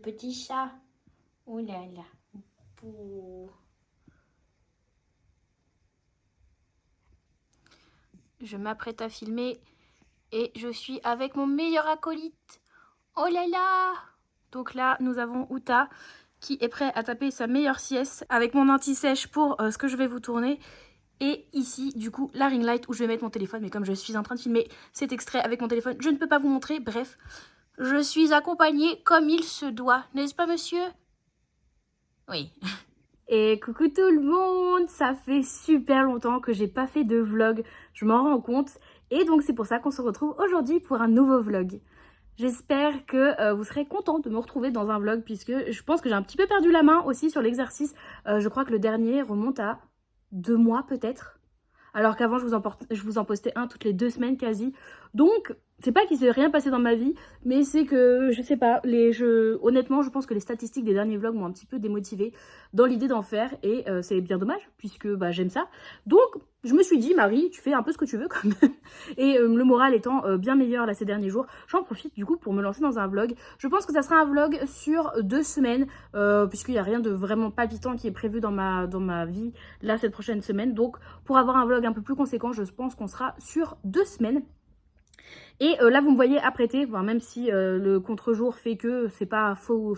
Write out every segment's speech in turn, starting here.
petit chat. Oh là là. Pou. Je m'apprête à filmer et je suis avec mon meilleur acolyte. Oh là là. Donc là, nous avons Uta qui est prêt à taper sa meilleure sieste avec mon anti-sèche pour ce que je vais vous tourner. Et ici, du coup, la ring light où je vais mettre mon téléphone. Mais comme je suis en train de filmer cet extrait avec mon téléphone, je ne peux pas vous montrer. Bref, je suis accompagnée comme il se doit. N'est-ce pas, monsieur? Oui. Et coucou tout le monde, ça fait super longtemps que j'ai pas fait de vlog, je m'en rends compte. Et donc c'est pour ça qu'on se retrouve aujourd'hui pour un nouveau vlog. J'espère que vous serez contents de me retrouver dans un vlog puisque je pense que j'ai un petit peu perdu la main aussi sur l'exercice. Je crois que le dernier remonte à 2 mois peut-être. Alors qu'avant je vous en postais un toutes les 2 semaines quasi. Donc c'est pas qu'il s'est rien passé dans ma vie, mais c'est que je sais pas, honnêtement je pense que les statistiques des derniers vlogs m'ont un petit peu démotivée dans l'idée d'en faire et c'est bien dommage puisque bah, j'aime ça. Donc je me suis dit Marie, tu fais un peu ce que tu veux quand même. Et le moral étant bien meilleur là ces derniers jours, j'en profite du coup pour me lancer dans un vlog. Je pense que ça sera un vlog sur 2 semaines puisqu'il n'y a rien de vraiment palpitant qui est prévu dans ma vie là cette prochaine semaine. Donc pour avoir un vlog un peu plus conséquent, je pense qu'on sera sur 2 semaines. Et là vous me voyez apprêtée, voire même si le contre-jour fait que c'est pas fou,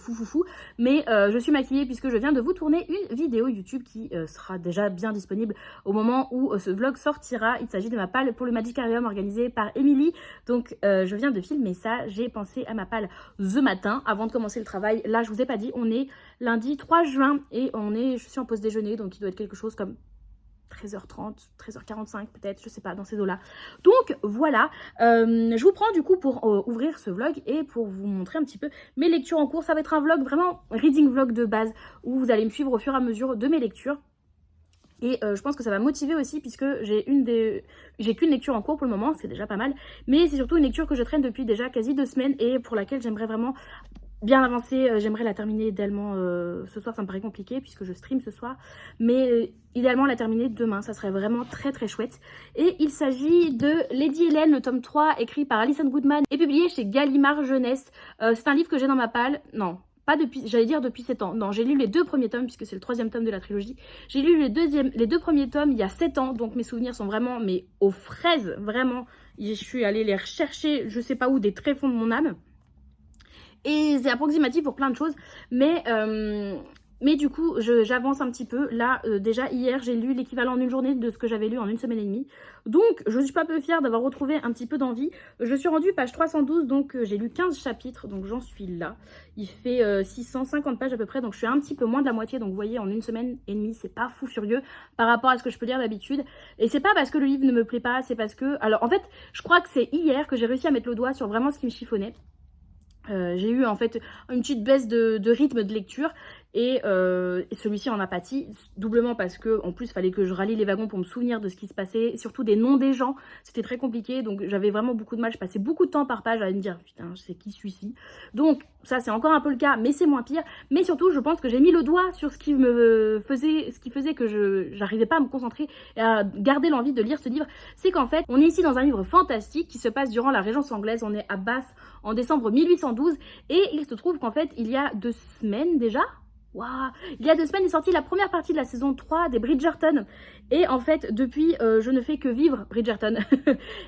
mais je suis maquillée puisque je viens de vous tourner une vidéo YouTube qui sera déjà bien disponible au moment où ce vlog sortira. Il s'agit de ma palle pour le Magicarium organisée par Émilie. Donc je viens de filmer ça, j'ai pensé à ma palle ce matin avant de commencer le travail. Là je vous ai pas dit, on est lundi 3 juin et je suis en pause déjeuner, donc il doit être quelque chose comme 13h30, 13h45 peut-être, je sais pas, dans ces eaux-là. Donc voilà, je vous prends du coup pour ouvrir ce vlog et pour vous montrer un petit peu mes lectures en cours. Ça va être un vlog vraiment reading vlog de base où vous allez me suivre au fur et à mesure de mes lectures. Et je pense que ça va motiver aussi puisque j'ai qu'une lecture en cours pour le moment, c'est déjà pas mal. Mais c'est surtout une lecture que je traîne depuis déjà quasi 2 semaines et pour laquelle j'aimerais vraiment bien avancée, j'aimerais la terminer idéalement ce soir, ça me paraît compliqué puisque je stream ce soir, mais idéalement la terminer demain, ça serait vraiment très très chouette. Et il s'agit de Lady Hélène, le tome 3, écrit par Alison Goodman et publié chez Gallimard Jeunesse. C'est un livre que j'ai dans ma palle, non, pas depuis, j'allais dire depuis 7 ans, non, j'ai lu les 2 premiers tomes puisque c'est le 3e tome de la trilogie. J'ai lu les 2 premiers tomes il y a 7 ans, donc mes souvenirs sont vraiment, mais aux fraises, vraiment. Je suis allée les rechercher, je sais pas où, des tréfonds de mon âme. Et c'est approximatif pour plein de choses, mais du coup j'avance un petit peu. Là déjà hier j'ai lu l'équivalent en une journée de ce que j'avais lu en 1 semaine et demie. Donc je suis pas peu fière d'avoir retrouvé un petit peu d'envie. Je suis rendue page 312, donc j'ai lu 15 chapitres, donc j'en suis là. Il fait 650 pages à peu près, donc je suis un petit peu moins de la moitié. Donc vous voyez, en 1 semaine et demie, c'est pas fou furieux par rapport à ce que je peux lire d'habitude. Et c'est pas parce que le livre ne me plaît pas, c'est parce que... Alors en fait, je crois que c'est hier que j'ai réussi à mettre le doigt sur vraiment ce qui me chiffonnait. J'ai eu en fait une petite baisse de rythme de lecture et celui-ci en a pâti doublement parce que en plus il fallait que je rallie les wagons pour me souvenir de ce qui se passait, surtout des noms des gens, c'était très compliqué, donc j'avais vraiment beaucoup de mal, je passais beaucoup de temps par page à me dire putain c'est qui celui-ci. Donc ça c'est encore un peu le cas, mais c'est moins pire. Mais surtout je pense que j'ai mis le doigt sur ce qui faisait que j'arrivais pas à me concentrer et à garder l'envie de lire ce livre. C'est qu'en fait on est ici dans un livre fantastique qui se passe durant la Régence anglaise. On est à Bath en décembre 1812 et il se trouve qu'en fait il y a 2 semaines déjà, waouh, il y a 2 semaines est sortie la première partie de la saison 3 des Bridgerton. Et en fait depuis je ne fais que vivre Bridgerton.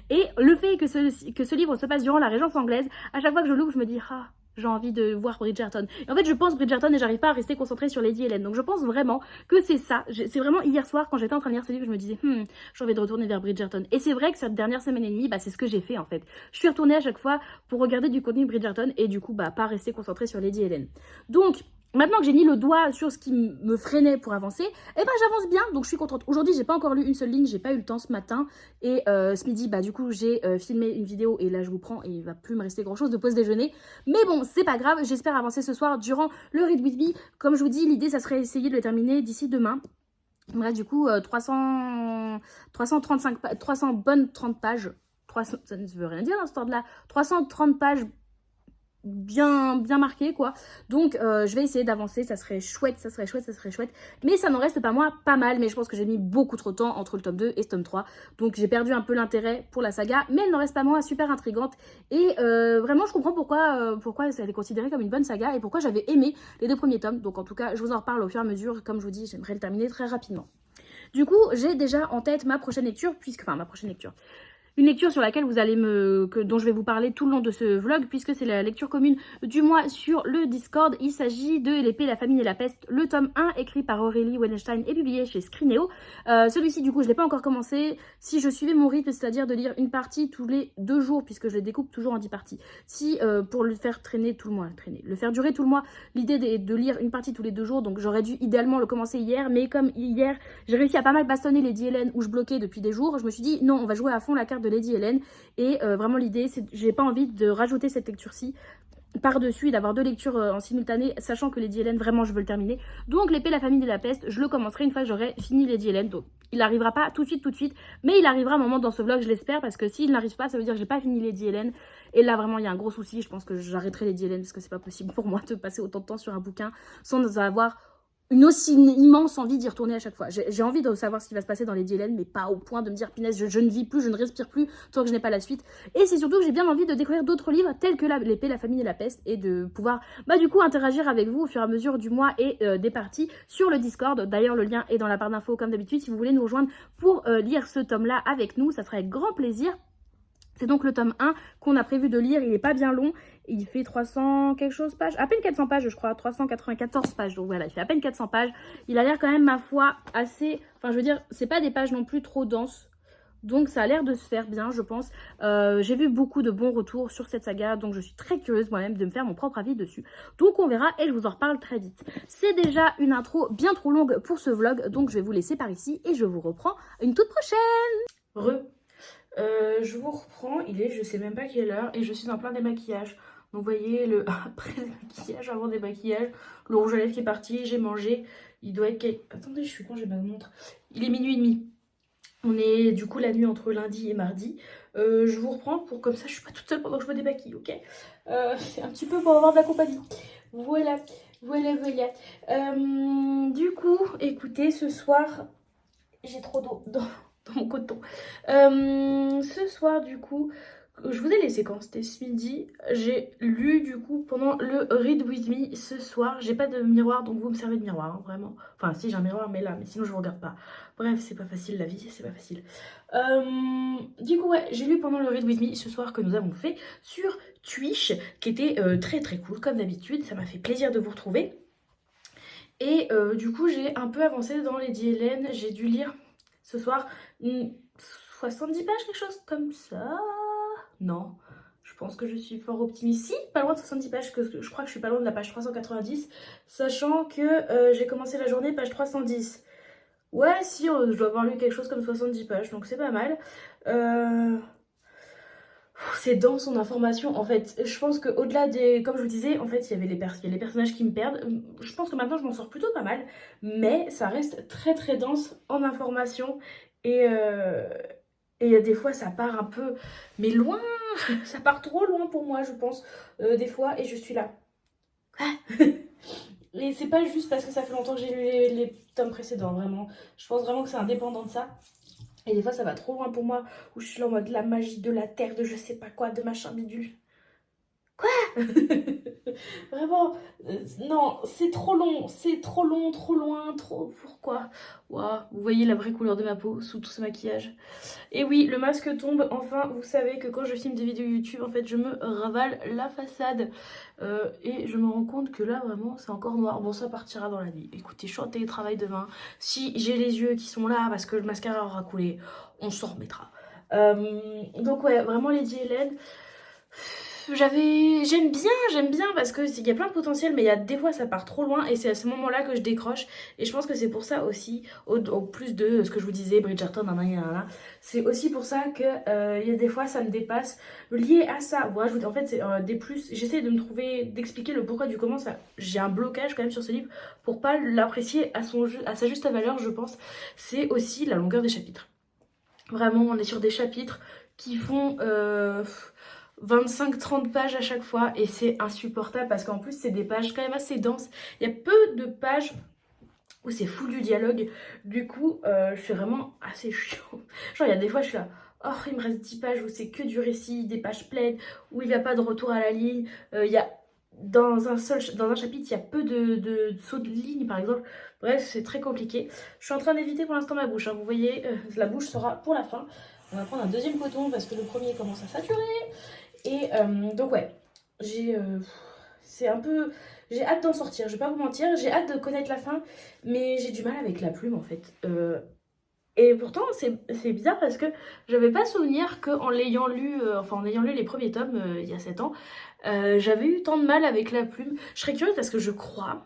Et le fait que ce livre se passe durant la Régence anglaise, à chaque fois que je l'ouvre je me dis ah, j'ai envie de voir Bridgerton. Et en fait je pense Bridgerton et j'arrive pas à rester concentrée sur Lady Hélène. Donc je pense vraiment que c'est ça. C'est vraiment hier soir quand j'étais en train de lire ce livre, je me disais j'ai envie de retourner vers Bridgerton. Et c'est vrai que cette dernière semaine et demie, bah, c'est ce que j'ai fait en fait. Je suis retournée à chaque fois pour regarder du contenu Bridgerton et du coup bah pas rester concentrée sur Lady Hélène. Donc maintenant que j'ai mis le doigt sur ce qui me freinait pour avancer, eh ben j'avance bien, donc je suis contente. Aujourd'hui j'ai pas encore lu une seule ligne, j'ai pas eu le temps ce matin. Et ce midi bah du coup j'ai filmé une vidéo et là je vous prends et il va plus me rester grand chose de pause déjeuner. Mais bon c'est pas grave, j'espère avancer ce soir durant le Read With Me. Comme je vous dis, l'idée ça serait essayer de le terminer d'ici demain. Bref, du coup 300 bonnes 30 pages. 300, ça ne veut rien dire dans ce ordre là. 330 pages bien marqué quoi. Donc je vais essayer d'avancer, ça serait chouette, ça serait chouette. Mais ça n'en reste pas moi pas mal, mais je pense que j'ai mis beaucoup trop de temps entre le tome 2 et ce tome 3. Donc j'ai perdu un peu l'intérêt pour la saga, mais elle n'en reste pas moins super intrigante. Et vraiment je comprends pourquoi elle est considérée comme une bonne saga et pourquoi j'avais aimé les 2 premiers tomes. Donc en tout cas je vous en reparle au fur et à mesure, comme je vous dis j'aimerais le terminer très rapidement. Du coup j'ai déjà en tête ma prochaine lecture, une lecture sur laquelle dont je vais vous parler tout le long de ce vlog, puisque c'est la lecture commune du mois sur le Discord. Il s'agit de L'épée, la famille et la peste, le tome 1, écrit par Aurélie Wallenstein et publié chez Scrinéo. Celui-ci, du coup, je ne l'ai pas encore commencé. Si je suivais mon rythme, c'est-à-dire de lire une partie tous les 2 jours, puisque je les découpe toujours en 10 parties. Si, pour le faire le faire durer tout le mois, l'idée est de lire une partie tous les 2 jours, donc j'aurais dû idéalement le commencer hier, mais comme hier, j'ai réussi à pas mal bastonner Lady Hélène où je bloquais depuis des jours, je me suis dit non, on va jouer à fond la carte de Lady Hélène. Et vraiment l'idée c'est j'ai pas envie de rajouter cette lecture-ci par-dessus et d'avoir 2 lectures en simultané, sachant que Lady Hélène vraiment je veux le terminer. Donc L'épée, la famille et la peste, je le commencerai une fois que j'aurai fini Lady Hélène. Donc il n'arrivera pas tout de suite, mais il arrivera un moment dans ce vlog, je l'espère, parce que s'il n'arrive pas, ça veut dire que j'ai pas fini Lady Hélène. Et là vraiment il y a un gros souci, je pense que j'arrêterai Lady Hélène parce que c'est pas possible pour moi de passer autant de temps sur un bouquin sans avoir une aussi immense envie d'y retourner à chaque fois. J'ai envie de savoir ce qui va se passer dans Lady Hélène, mais pas au point de me dire, punaise, je ne vis plus, je ne respire plus, tant que je n'ai pas la suite. Et c'est surtout que j'ai bien envie de découvrir d'autres livres, tels que L'épée, la famille et la peste, et de pouvoir, du coup, interagir avec vous au fur et à mesure du mois et des parties sur le Discord. D'ailleurs, le lien est dans la barre d'infos, comme d'habitude, si vous voulez nous rejoindre pour lire ce tome-là avec nous, ça serait avec grand plaisir. C'est donc le tome 1 qu'on a prévu de lire, il n'est pas bien long, il fait 300 quelque chose pages, à peine 400 pages je crois, 394 pages, donc voilà, il fait à peine 400 pages. Il a l'air quand même, ma foi, assez, enfin je veux dire, c'est pas des pages non plus trop denses, donc ça a l'air de se faire bien, je pense. J'ai vu beaucoup de bons retours sur cette saga, donc je suis très curieuse moi-même de me faire mon propre avis dessus. Donc on verra et je vous en reparle très vite. C'est déjà une intro bien trop longue pour ce vlog, donc je vais vous laisser par ici et je vous reprends une toute prochaine. Je vous reprends, il est je sais même pas quelle heure et je suis en plein démaquillage. Donc vous voyez le après démaquillage, avant démaquillage, le rouge à lèvres qui est parti, j'ai mangé. Il doit être... Attendez, je suis con, j'ai ma montre. Il est minuit et demi. On est du coup la nuit entre lundi et mardi. Je vous reprends pour comme ça je suis pas toute seule pendant que je me démaquille, ok? C'est un petit peu pour avoir de la compagnie. Voilà. Du coup, écoutez, ce soir, j'ai trop d'eau dans mon coton. Ce soir, du coup, je vous ai laissé quand c'était ce midi. J'ai lu, du coup, pendant le Read With Me ce soir. J'ai pas de miroir, donc vous me servez de miroir, hein, vraiment. Enfin, si, j'ai un miroir, mais là, mais sinon, je vous regarde pas. Bref, c'est pas facile, la vie, c'est pas facile. Du coup, ouais, j'ai lu pendant le Read With Me ce soir que nous avons fait sur Twitch, qui était très très cool, comme d'habitude. Ça m'a fait plaisir de vous retrouver. Et du coup, j'ai un peu avancé dans Lady Hélène. J'ai dû lire ce soir 70 pages, quelque chose comme ça. Non, je pense que je suis fort optimiste. Si, pas loin de 70 pages, que je crois que je suis pas loin de la page 390, sachant que j'ai commencé la journée page 310. Ouais, si, je dois avoir lu quelque chose comme 70 pages, donc c'est pas mal. C'est dans son information, en fait. Je pense qu'au-delà des... Comme je vous disais, en fait, il y a les personnages qui me perdent. Je pense que maintenant, je m'en sors plutôt pas mal. Mais ça reste très très dense en information. Et des fois, ça part un peu... Mais loin. Ça part trop loin pour moi, je pense. Des fois, et je suis là. Et c'est pas juste parce que ça fait longtemps que j'ai lu les tomes précédents, vraiment. Je pense vraiment que c'est indépendant de ça. Et des fois, ça va trop loin pour moi, où je suis là en mode la magie de la terre, de je sais pas quoi, de machin bidule. Quoi? Vraiment, non, c'est trop long, trop loin, trop... Pourquoi? Waouh, vous voyez la vraie couleur de ma peau sous tout ce maquillage. Et oui, le masque tombe, enfin, vous savez que quand je filme des vidéos YouTube, en fait, je me ravale la façade. Et je me rends compte que là, vraiment, c'est encore noir. Bon, ça partira dans la nuit. Écoutez, je suis en télétravail demain. Si j'ai les yeux qui sont là parce que le mascara aura coulé, on s'en remettra. Donc ouais, vraiment Lady Hélène... J'aime bien parce que il y a plein de potentiel, mais il y a des fois ça part trop loin et c'est à ce moment-là que je décroche. Et je pense que c'est pour ça aussi, au plus de ce que je vous disais, Bridgerton, c'est aussi pour ça que il y a des fois ça me dépasse. Lié à ça, voilà, en fait c'est des plus, j'essaie de me trouver, d'expliquer le pourquoi du comment ça. J'ai un blocage quand même sur ce livre pour pas l'apprécier à sa juste valeur, je pense. C'est aussi la longueur des chapitres. Vraiment, on est sur des chapitres qui font... 25-30 pages à chaque fois et c'est insupportable parce qu'en plus c'est des pages quand même assez denses. Il y a peu de pages où c'est full du dialogue. Du coup, je suis vraiment assez chiant. Genre, il y a des fois, je suis là, oh, il me reste 10 pages où c'est que du récit, des pages pleines, où il n'y a pas de retour à la ligne. Il y a, dans un chapitre, il y a peu de sauts de ligne, par exemple. Bref, c'est très compliqué. Je suis en train d'éviter pour l'instant ma bouche. Hein. Vous voyez, la bouche sera pour la fin. On va prendre un deuxième coton parce que le premier commence à saturer. Et donc, ouais, c'est un peu... J'ai hâte d'en sortir, je vais pas vous mentir, j'ai hâte de connaître la fin, mais j'ai du mal avec la plume en fait. Et pourtant, c'est bizarre parce que j'avais pas souvenir qu'en l'ayant lu, en ayant lu les premiers tomes il y a 7 ans, j'avais eu tant de mal avec la plume. Je serais curieuse parce que je crois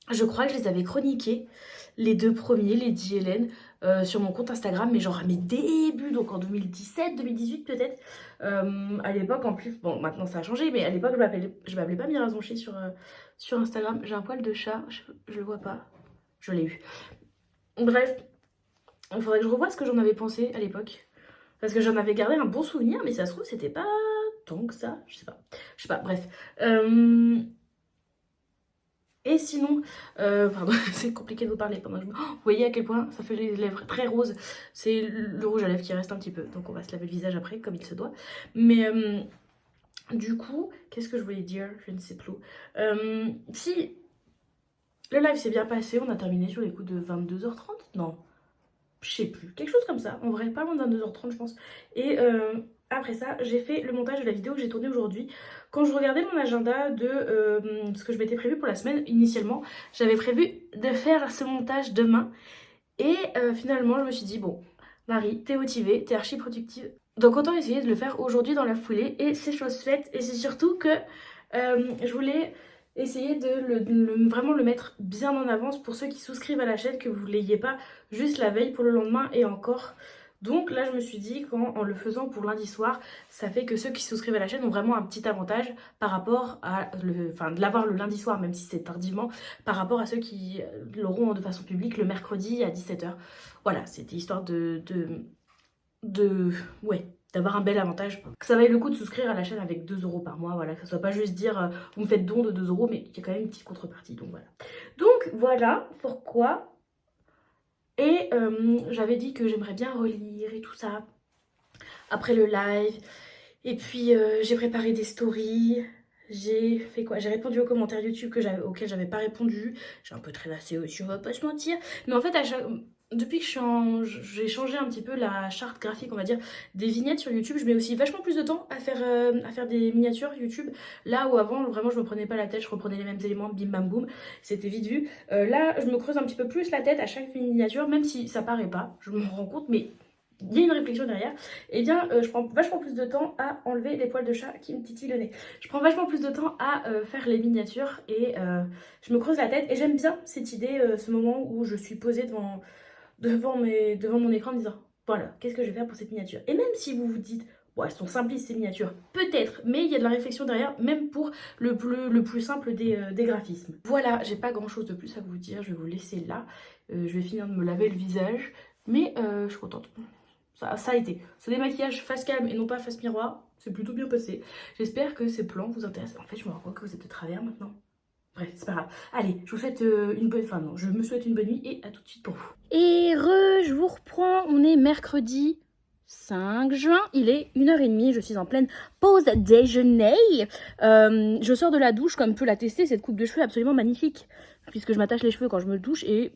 que je les avais chroniqués, les deux premiers, Lady Hélène, sur mon compte Instagram, mais genre à mes débuts, donc en 2017, 2018 peut-être. À l'époque, en plus, bon, maintenant ça a changé, mais à l'époque, je m'appelais pas Mira Zonchi sur Instagram. J'ai un poil de chat, je le vois pas. Je l'ai eu. Bref, il faudrait que je revoie ce que j'en avais pensé à l'époque. Parce que j'en avais gardé un bon souvenir, mais ça se trouve, c'était pas tant que ça. Je sais pas. Je sais pas, bref. Et sinon, pardon, c'est compliqué de vous parler pendant que vous voyez à quel point ça fait les lèvres très roses. C'est le rouge à lèvres qui reste un petit peu. Donc on va se laver le visage après, comme il se doit. Mais du coup, qu'est-ce que je voulais dire? Je ne sais plus. Si le live s'est bien passé, on a terminé sur les coups de 22h30. Non, je sais plus. Quelque chose comme ça. En vrai, pas loin de 22h30, je pense. Et après ça, j'ai fait le montage de la vidéo que j'ai tournée aujourd'hui. Quand je regardais mon agenda de ce que je m'étais prévu pour la semaine, initialement, j'avais prévu de faire ce montage demain. Et finalement, je me suis dit, bon, Marie, t'es motivée, t'es archi productive. Donc autant essayer de le faire aujourd'hui dans la foulée. Et c'est chose faite. Et c'est surtout que je voulais essayer de vraiment le mettre bien en avance pour ceux qui souscrivent à la chaîne, que vous ne l'ayez pas juste la veille pour le lendemain et encore. Donc là, je me suis dit qu'en le faisant pour lundi soir, ça fait que ceux qui souscrivent à la chaîne ont vraiment un petit avantage par rapport à de l'avoir le lundi soir, même si c'est tardivement, par rapport à ceux qui l'auront de façon publique le mercredi à 17h. Voilà, c'était histoire ouais, d'avoir un bel avantage. Que ça vaille le coup de souscrire à la chaîne avec 2 € par mois, voilà, que ça soit pas juste dire vous me faites don de 2 €, mais qu'il y a quand même une petite contrepartie, donc voilà. Donc voilà pourquoi. Et j'avais dit que j'aimerais bien relire et tout ça après le live. Et puis j'ai préparé des stories. J'ai fait quoi? J'ai répondu aux commentaires YouTube auxquels j'avais pas répondu. J'ai un peu traînassé aussi, on va pas se mentir. Mais en fait, depuis que j'ai changé un petit peu la charte graphique, on va dire, des vignettes sur YouTube, je mets aussi vachement plus de temps à faire des miniatures YouTube. Là où avant, vraiment, je me prenais pas la tête, je reprenais les mêmes éléments, bim bam boum, c'était vite vu. Là, je me creuse un petit peu plus la tête à chaque miniature, même si ça paraît pas, je me rends compte, mais il y a une réflexion derrière. Et bien je prends vachement plus de temps à enlever les poils de chat qui me titillent le nez. Je prends vachement plus de temps à faire les miniatures et je me creuse la tête. Et j'aime bien cette idée, ce moment où je suis posée devant mon écran en me disant voilà, qu'est-ce que je vais faire pour cette miniature. Et même si vous vous dites bon, elles sont simplistes ces miniatures, peut-être, mais il y a de la réflexion derrière, même pour le plus simple des graphismes. Voilà, j'ai pas grand chose de plus à vous dire, je vais vous laisser là. Je vais finir de me laver le visage, mais je suis contente. Ça a été. Ce démaquillage face cam et non pas face miroir, c'est plutôt bien passé. J'espère que ces plans vous intéressent. En fait, je me rends compte que vous êtes de travers maintenant. Bref, c'est pas grave. Allez, je vous souhaite une bonne... Enfin non, je me souhaite une bonne nuit et à tout de suite pour vous. Et je vous reprends. On est mercredi 5 juin. Il est 1h30. Je suis en pleine pause déjeuner. Je sors de la douche, comme peut l'attester, cette coupe de cheveux absolument magnifique. Puisque je m'attache les cheveux quand je me douche et...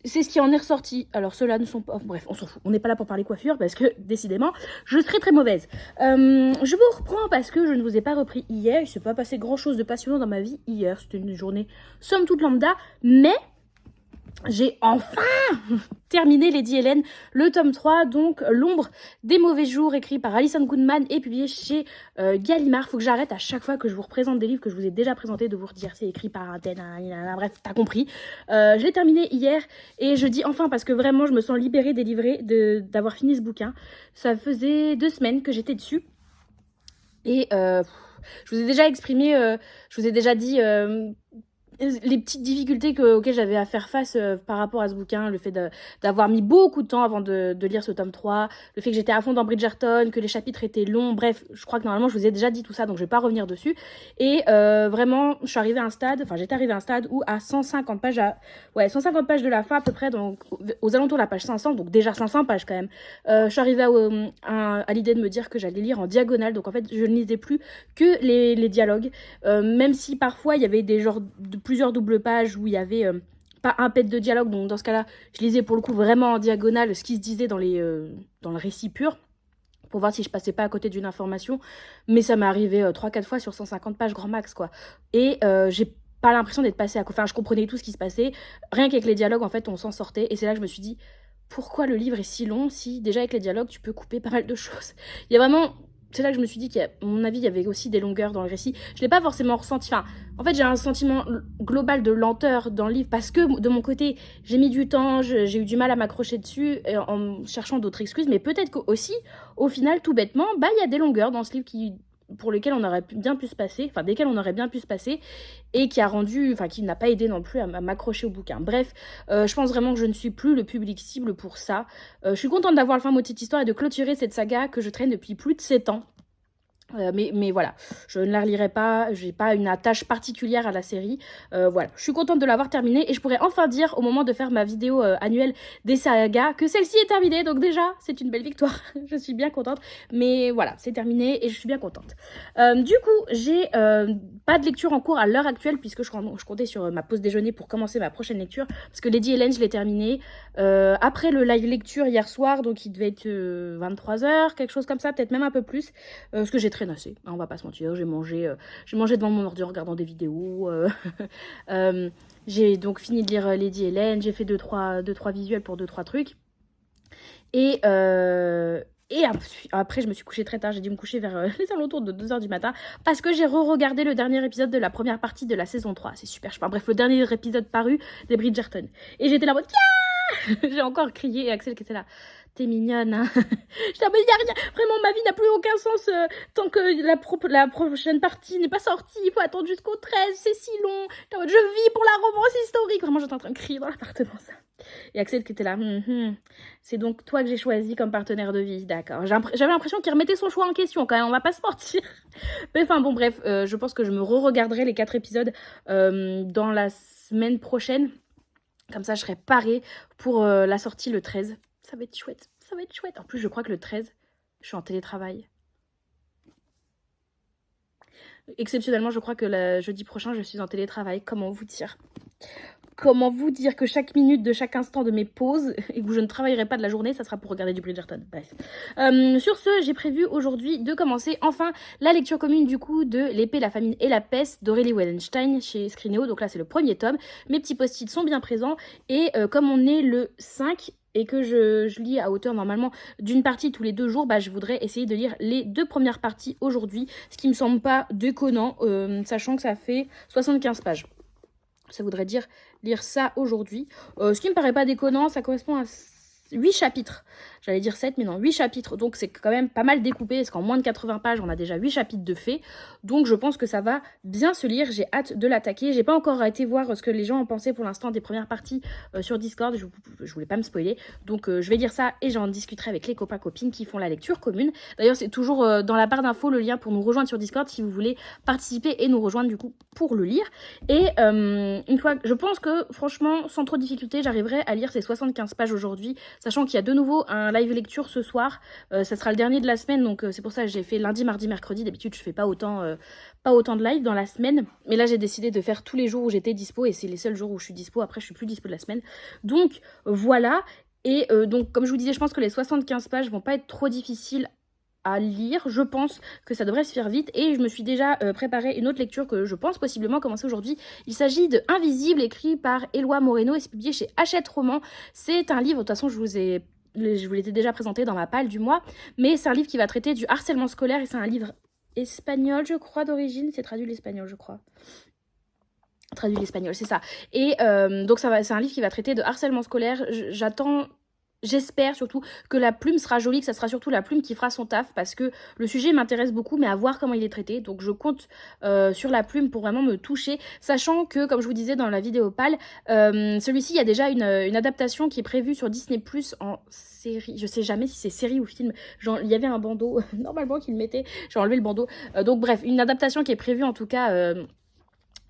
c'est ce qui en est ressorti. Alors ceux-là ne sont pas... Bref, on s'en fout. On n'est pas là pour parler coiffure parce que, décidément, je serai très mauvaise. Je vous reprends parce que je ne vous ai pas repris hier. Il ne s'est pas passé grand-chose de passionnant dans ma vie hier. C'était une journée somme toute lambda. Mais j'ai enfin terminé Lady Hélène, le tome 3, donc L'ombre des mauvais jours, écrit par Alison Goodman et publié chez Gallimard. Faut que j'arrête à chaque fois que je vous représente des livres que je vous ai déjà présentés de vous redire c'est écrit par un tel, bref, t'as compris. Je l'ai terminé hier et je dis enfin parce que vraiment je me sens libérée, délivrée d'avoir fini ce bouquin. Ça faisait 2 semaines que j'étais dessus et je vous ai déjà exprimé, je vous ai déjà dit... les petites difficultés auxquelles j'avais à faire face par rapport à ce bouquin, le fait d'avoir mis beaucoup de temps avant de lire ce tome 3, le fait que j'étais à fond dans Bridgerton, que les chapitres étaient longs, bref, je crois que normalement je vous ai déjà dit tout ça, donc je vais pas revenir dessus. Et vraiment, j'étais arrivée à un stade où à 150 pages, 150 pages de la fin à peu près, donc aux alentours de la page 500, donc déjà 500 pages quand même, je suis arrivée à l'idée de me dire que j'allais lire en diagonale, donc en fait je ne lisais plus que les dialogues, même si parfois il y avait des genres de plusieurs doubles pages où il y avait pas un pet de dialogue, donc dans ce cas là je lisais pour le coup vraiment en diagonale ce qui se disait dans le récit pur pour voir si je passais pas à côté d'une information, mais ça m'est arrivé 3-4 fois sur 150 pages grand max quoi, et j'ai pas l'impression d'être passée à côté, enfin je comprenais tout ce qui se passait, rien qu'avec les dialogues en fait on s'en sortait, et c'est là que je me suis dit pourquoi le livre est si long si déjà avec les dialogues tu peux couper pas mal de choses. Il y a vraiment, c'est là que je me suis dit qu'à mon avis il y avait aussi des longueurs dans le récit. Je l'ai pas forcément ressenti, enfin en fait j'ai un sentiment global de lenteur dans le livre parce que de mon côté j'ai mis du temps, j'ai eu du mal à m'accrocher dessus en cherchant d'autres excuses, mais peut-être qu'aussi au final tout bêtement il y a des longueurs dans ce livre pour lesquels on aurait bien pu se passer, enfin desquels on aurait bien pu se passer, et qui n'a pas aidé non plus à m'accrocher au bouquin. Bref, je pense vraiment que je ne suis plus le public cible pour ça. Je suis contente d'avoir le fin mot de cette histoire et de clôturer cette saga que je traîne depuis plus de 7 ans. Mais voilà, je ne la relirai pas, j'ai pas une attache particulière à la série, voilà, je suis contente de l'avoir terminée et je pourrais enfin dire au moment de faire ma vidéo annuelle des sagas que celle-ci est terminée, donc déjà c'est une belle victoire, je suis bien contente, mais voilà, c'est terminé et je suis bien contente. Du coup, j'ai pas de lecture en cours à l'heure actuelle puisque je comptais sur ma pause déjeuner pour commencer ma prochaine lecture, parce que Lady Hélène je l'ai terminée après le live lecture hier soir, donc il devait être 23h, quelque chose comme ça, peut-être même un peu plus, parce que j'ai assez, on va pas se mentir, j'ai mangé devant mon ordi en regardant des vidéos, j'ai donc fini de lire Lady Hélène, j'ai fait 2-3 visuels pour 2-3 trucs, et après je me suis couchée très tard, j'ai dû me coucher vers les alentours de 2h du matin, parce que j'ai re-regardé le dernier épisode de la première partie de la saison 3, c'est super, bref, le dernier épisode paru des Bridgerton, et j'étais là en mode j'ai encore crié, et Axel qui était là, t'es mignonne, hein. J'étais en mode, y a rien, vraiment ma vie n'a plus aucun sens tant que la prochaine partie n'est pas sortie, il faut attendre jusqu'au 13, c'est si long, j'étais en mode, je vis pour la romance historique, vraiment j'étais en train de crier dans l'appartement ça. Et Axel qui était là, c'est donc toi que j'ai choisi comme partenaire de vie, d'accord. J'avais l'impression qu'il remettait son choix en question quand même, on va pas se mentir. Mais enfin bon bref, je pense que je me re-regarderai les 4 épisodes dans la semaine prochaine. Comme ça, je serai parée pour la sortie le 13. Ça va être chouette, ça va être chouette. En plus, je crois que le 13, je suis en télétravail. Exceptionnellement, je crois que le jeudi prochain, je suis en télétravail. Comment vous dire que chaque minute de chaque instant de mes pauses, et que je ne travaillerai pas de la journée, ça sera pour regarder du Bridgerton. Bref. Sur ce, j'ai prévu aujourd'hui de commencer enfin la lecture commune du coup de L'épée, la famine et la peste d'Aurélie Wellenstein chez Scrinéo. Donc là, c'est le premier tome. Mes petits post-it sont bien présents. Et comme on est le 5 et que je lis à hauteur normalement d'une partie tous les 2 jours, je voudrais essayer de lire les 2 premières parties aujourd'hui, ce qui me semble pas déconnant, sachant que ça fait 75 pages. Ça voudrait dire lire ça aujourd'hui. Ce qui me paraît pas déconnant, ça correspond à 8 chapitres. J'allais dire 7, mais non, 8 chapitres. Donc c'est quand même pas mal découpé, parce qu'en moins de 80 pages, on a déjà 8 chapitres de fait. Donc je pense que ça va bien se lire. J'ai hâte de l'attaquer. J'ai pas encore été voir ce que les gens ont pensé pour l'instant des premières parties sur Discord. Je voulais pas me spoiler. Donc je vais lire ça et j'en discuterai avec les copains-copines qui font la lecture commune. D'ailleurs, c'est toujours dans la barre d'infos le lien pour nous rejoindre sur Discord si vous voulez participer et nous rejoindre du coup pour le lire. Et une fois, je pense que franchement, sans trop de difficulté, j'arriverai à lire ces 75 pages aujourd'hui. Sachant qu'il y a de nouveau un live lecture ce soir, ça sera le dernier de la semaine, donc c'est pour ça que j'ai fait lundi, mardi, mercredi. D'habitude, je fais pas autant de live dans la semaine, mais là j'ai décidé de faire tous les jours où j'étais dispo, et c'est les seuls jours où je suis dispo. Après, je suis plus dispo de la semaine. Donc voilà, et donc comme je vous disais, je pense que les 75 pages vont pas être trop difficiles à lire, je pense que ça devrait se faire vite, et je me suis déjà préparé une autre lecture que je pense possiblement commencer aujourd'hui. Il s'agit de Invisible, écrit par Éloi Moreno et c'est publié chez Hachette Roman. C'est un livre, de toute façon je vous l'étais déjà présenté dans ma palle du mois, mais c'est un livre qui va traiter du harcèlement scolaire, et c'est un livre espagnol je crois d'origine, c'est traduit l'espagnol je crois. Traduit l'espagnol, c'est ça. Et donc c'est un livre qui va traiter de harcèlement scolaire. J'attends j'espère surtout que la plume sera jolie, que ça sera surtout la plume qui fera son taf, parce que le sujet m'intéresse beaucoup, mais à voir comment il est traité. Donc je compte sur la plume pour vraiment me toucher, sachant que, comme je vous disais dans la vidéo pâle, celui-ci, il y a déjà une adaptation qui est prévue sur Disney Plus en série. Je sais jamais si c'est série ou film. Genre, il y avait un bandeau normalement qu'il mettait. J'ai enlevé le bandeau. Donc bref, une adaptation qui est prévue en tout cas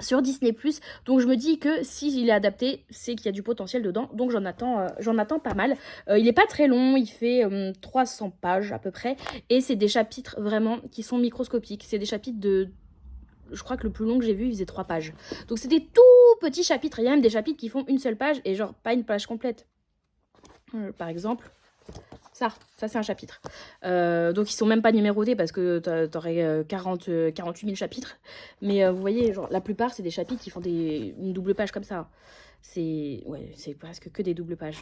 sur Disney+. Donc je me dis que s'il est adapté, c'est qu'il y a du potentiel dedans. Donc j'en attends pas mal. Il est pas très long, il fait 300 pages à peu près. Et c'est des chapitres vraiment qui sont microscopiques. C'est des chapitres de... Je crois que le plus long que j'ai vu, il faisait 3 pages. Donc c'est des tout petits chapitres. Il y a même des chapitres qui font une seule page et genre pas une page complète. Par exemple... Ça c'est un chapitre. Donc ils sont même pas numérotés parce que t'aurais 48 000 chapitres. Mais vous voyez, genre, la plupart c'est des chapitres qui font une double page comme ça. C'est presque que des doubles pages.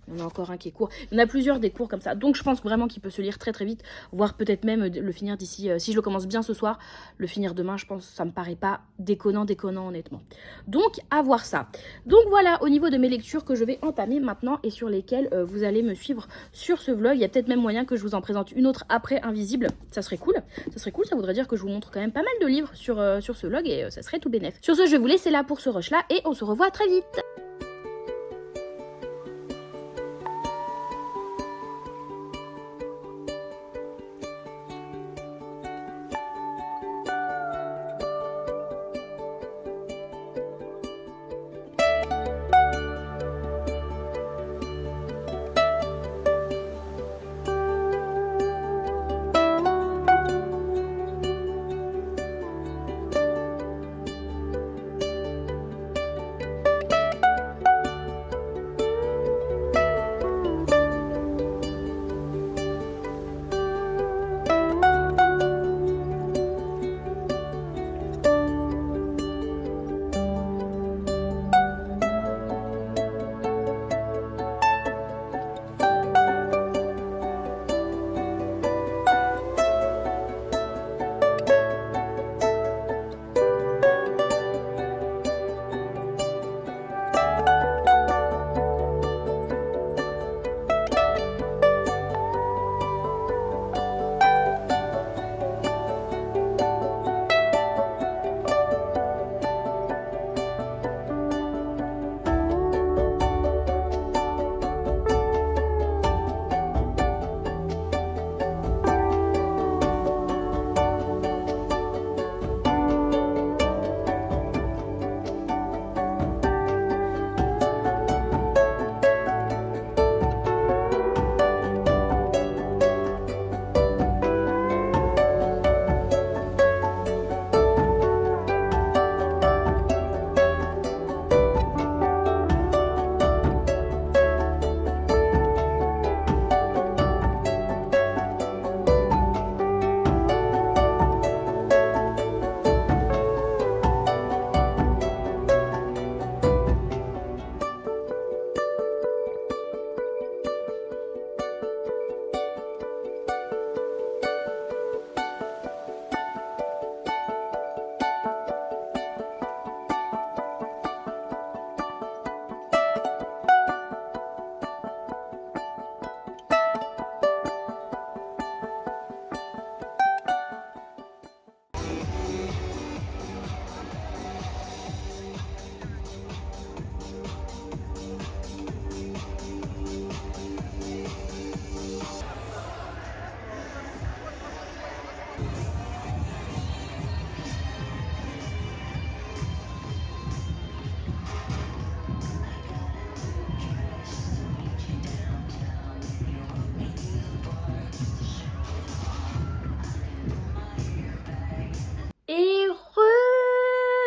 Il y en a encore un qui est court. Il y en a plusieurs des courts comme ça. Donc je pense vraiment qu'il peut se lire très très vite. Voire peut-être même le finir d'ici... si je le commence bien ce soir, le finir demain, je pense que ça me paraît pas déconnant honnêtement. Donc à voir ça. Donc voilà, au niveau de mes lectures que je vais entamer maintenant et sur lesquelles vous allez me suivre sur ce vlog. Il y a peut-être même moyen que je vous en présente une autre après Invisible. Ça serait cool. Ça serait cool, ça voudrait dire que je vous montre quand même pas mal de livres sur ce vlog et ça serait tout bénef. Sur ce, je vais vous laisser là pour ce rush là et on se revoit très vite.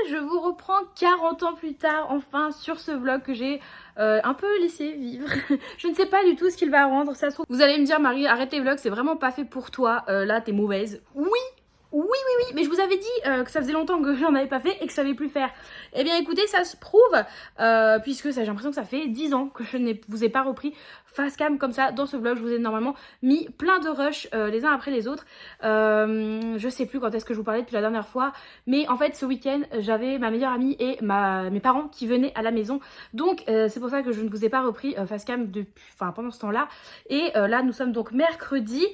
Je vous reprends 40 ans plus tard, enfin, sur ce vlog que j'ai un peu laissé vivre. Je ne sais pas du tout ce qu'il va rendre, ça se trouve. Vous allez me dire, Marie, arrête les vlogs, c'est vraiment pas fait pour toi, là, t'es mauvaise. Oui, Oui, oui, oui, mais je vous avais dit que ça faisait longtemps que j'en avais pas fait et que je savais plus faire. Eh bien écoutez, ça se prouve, puisque j'ai l'impression que ça fait 10 ans que je ne vous ai pas repris face cam comme ça dans ce vlog. Je vous ai normalement mis plein de rushs les uns après les autres. Je sais plus quand est-ce que je vous parlais depuis la dernière fois, mais en fait ce week-end j'avais ma meilleure amie et mes parents qui venaient à la maison. Donc c'est pour ça que je ne vous ai pas repris face cam pendant ce temps-là. Et là nous sommes donc mercredi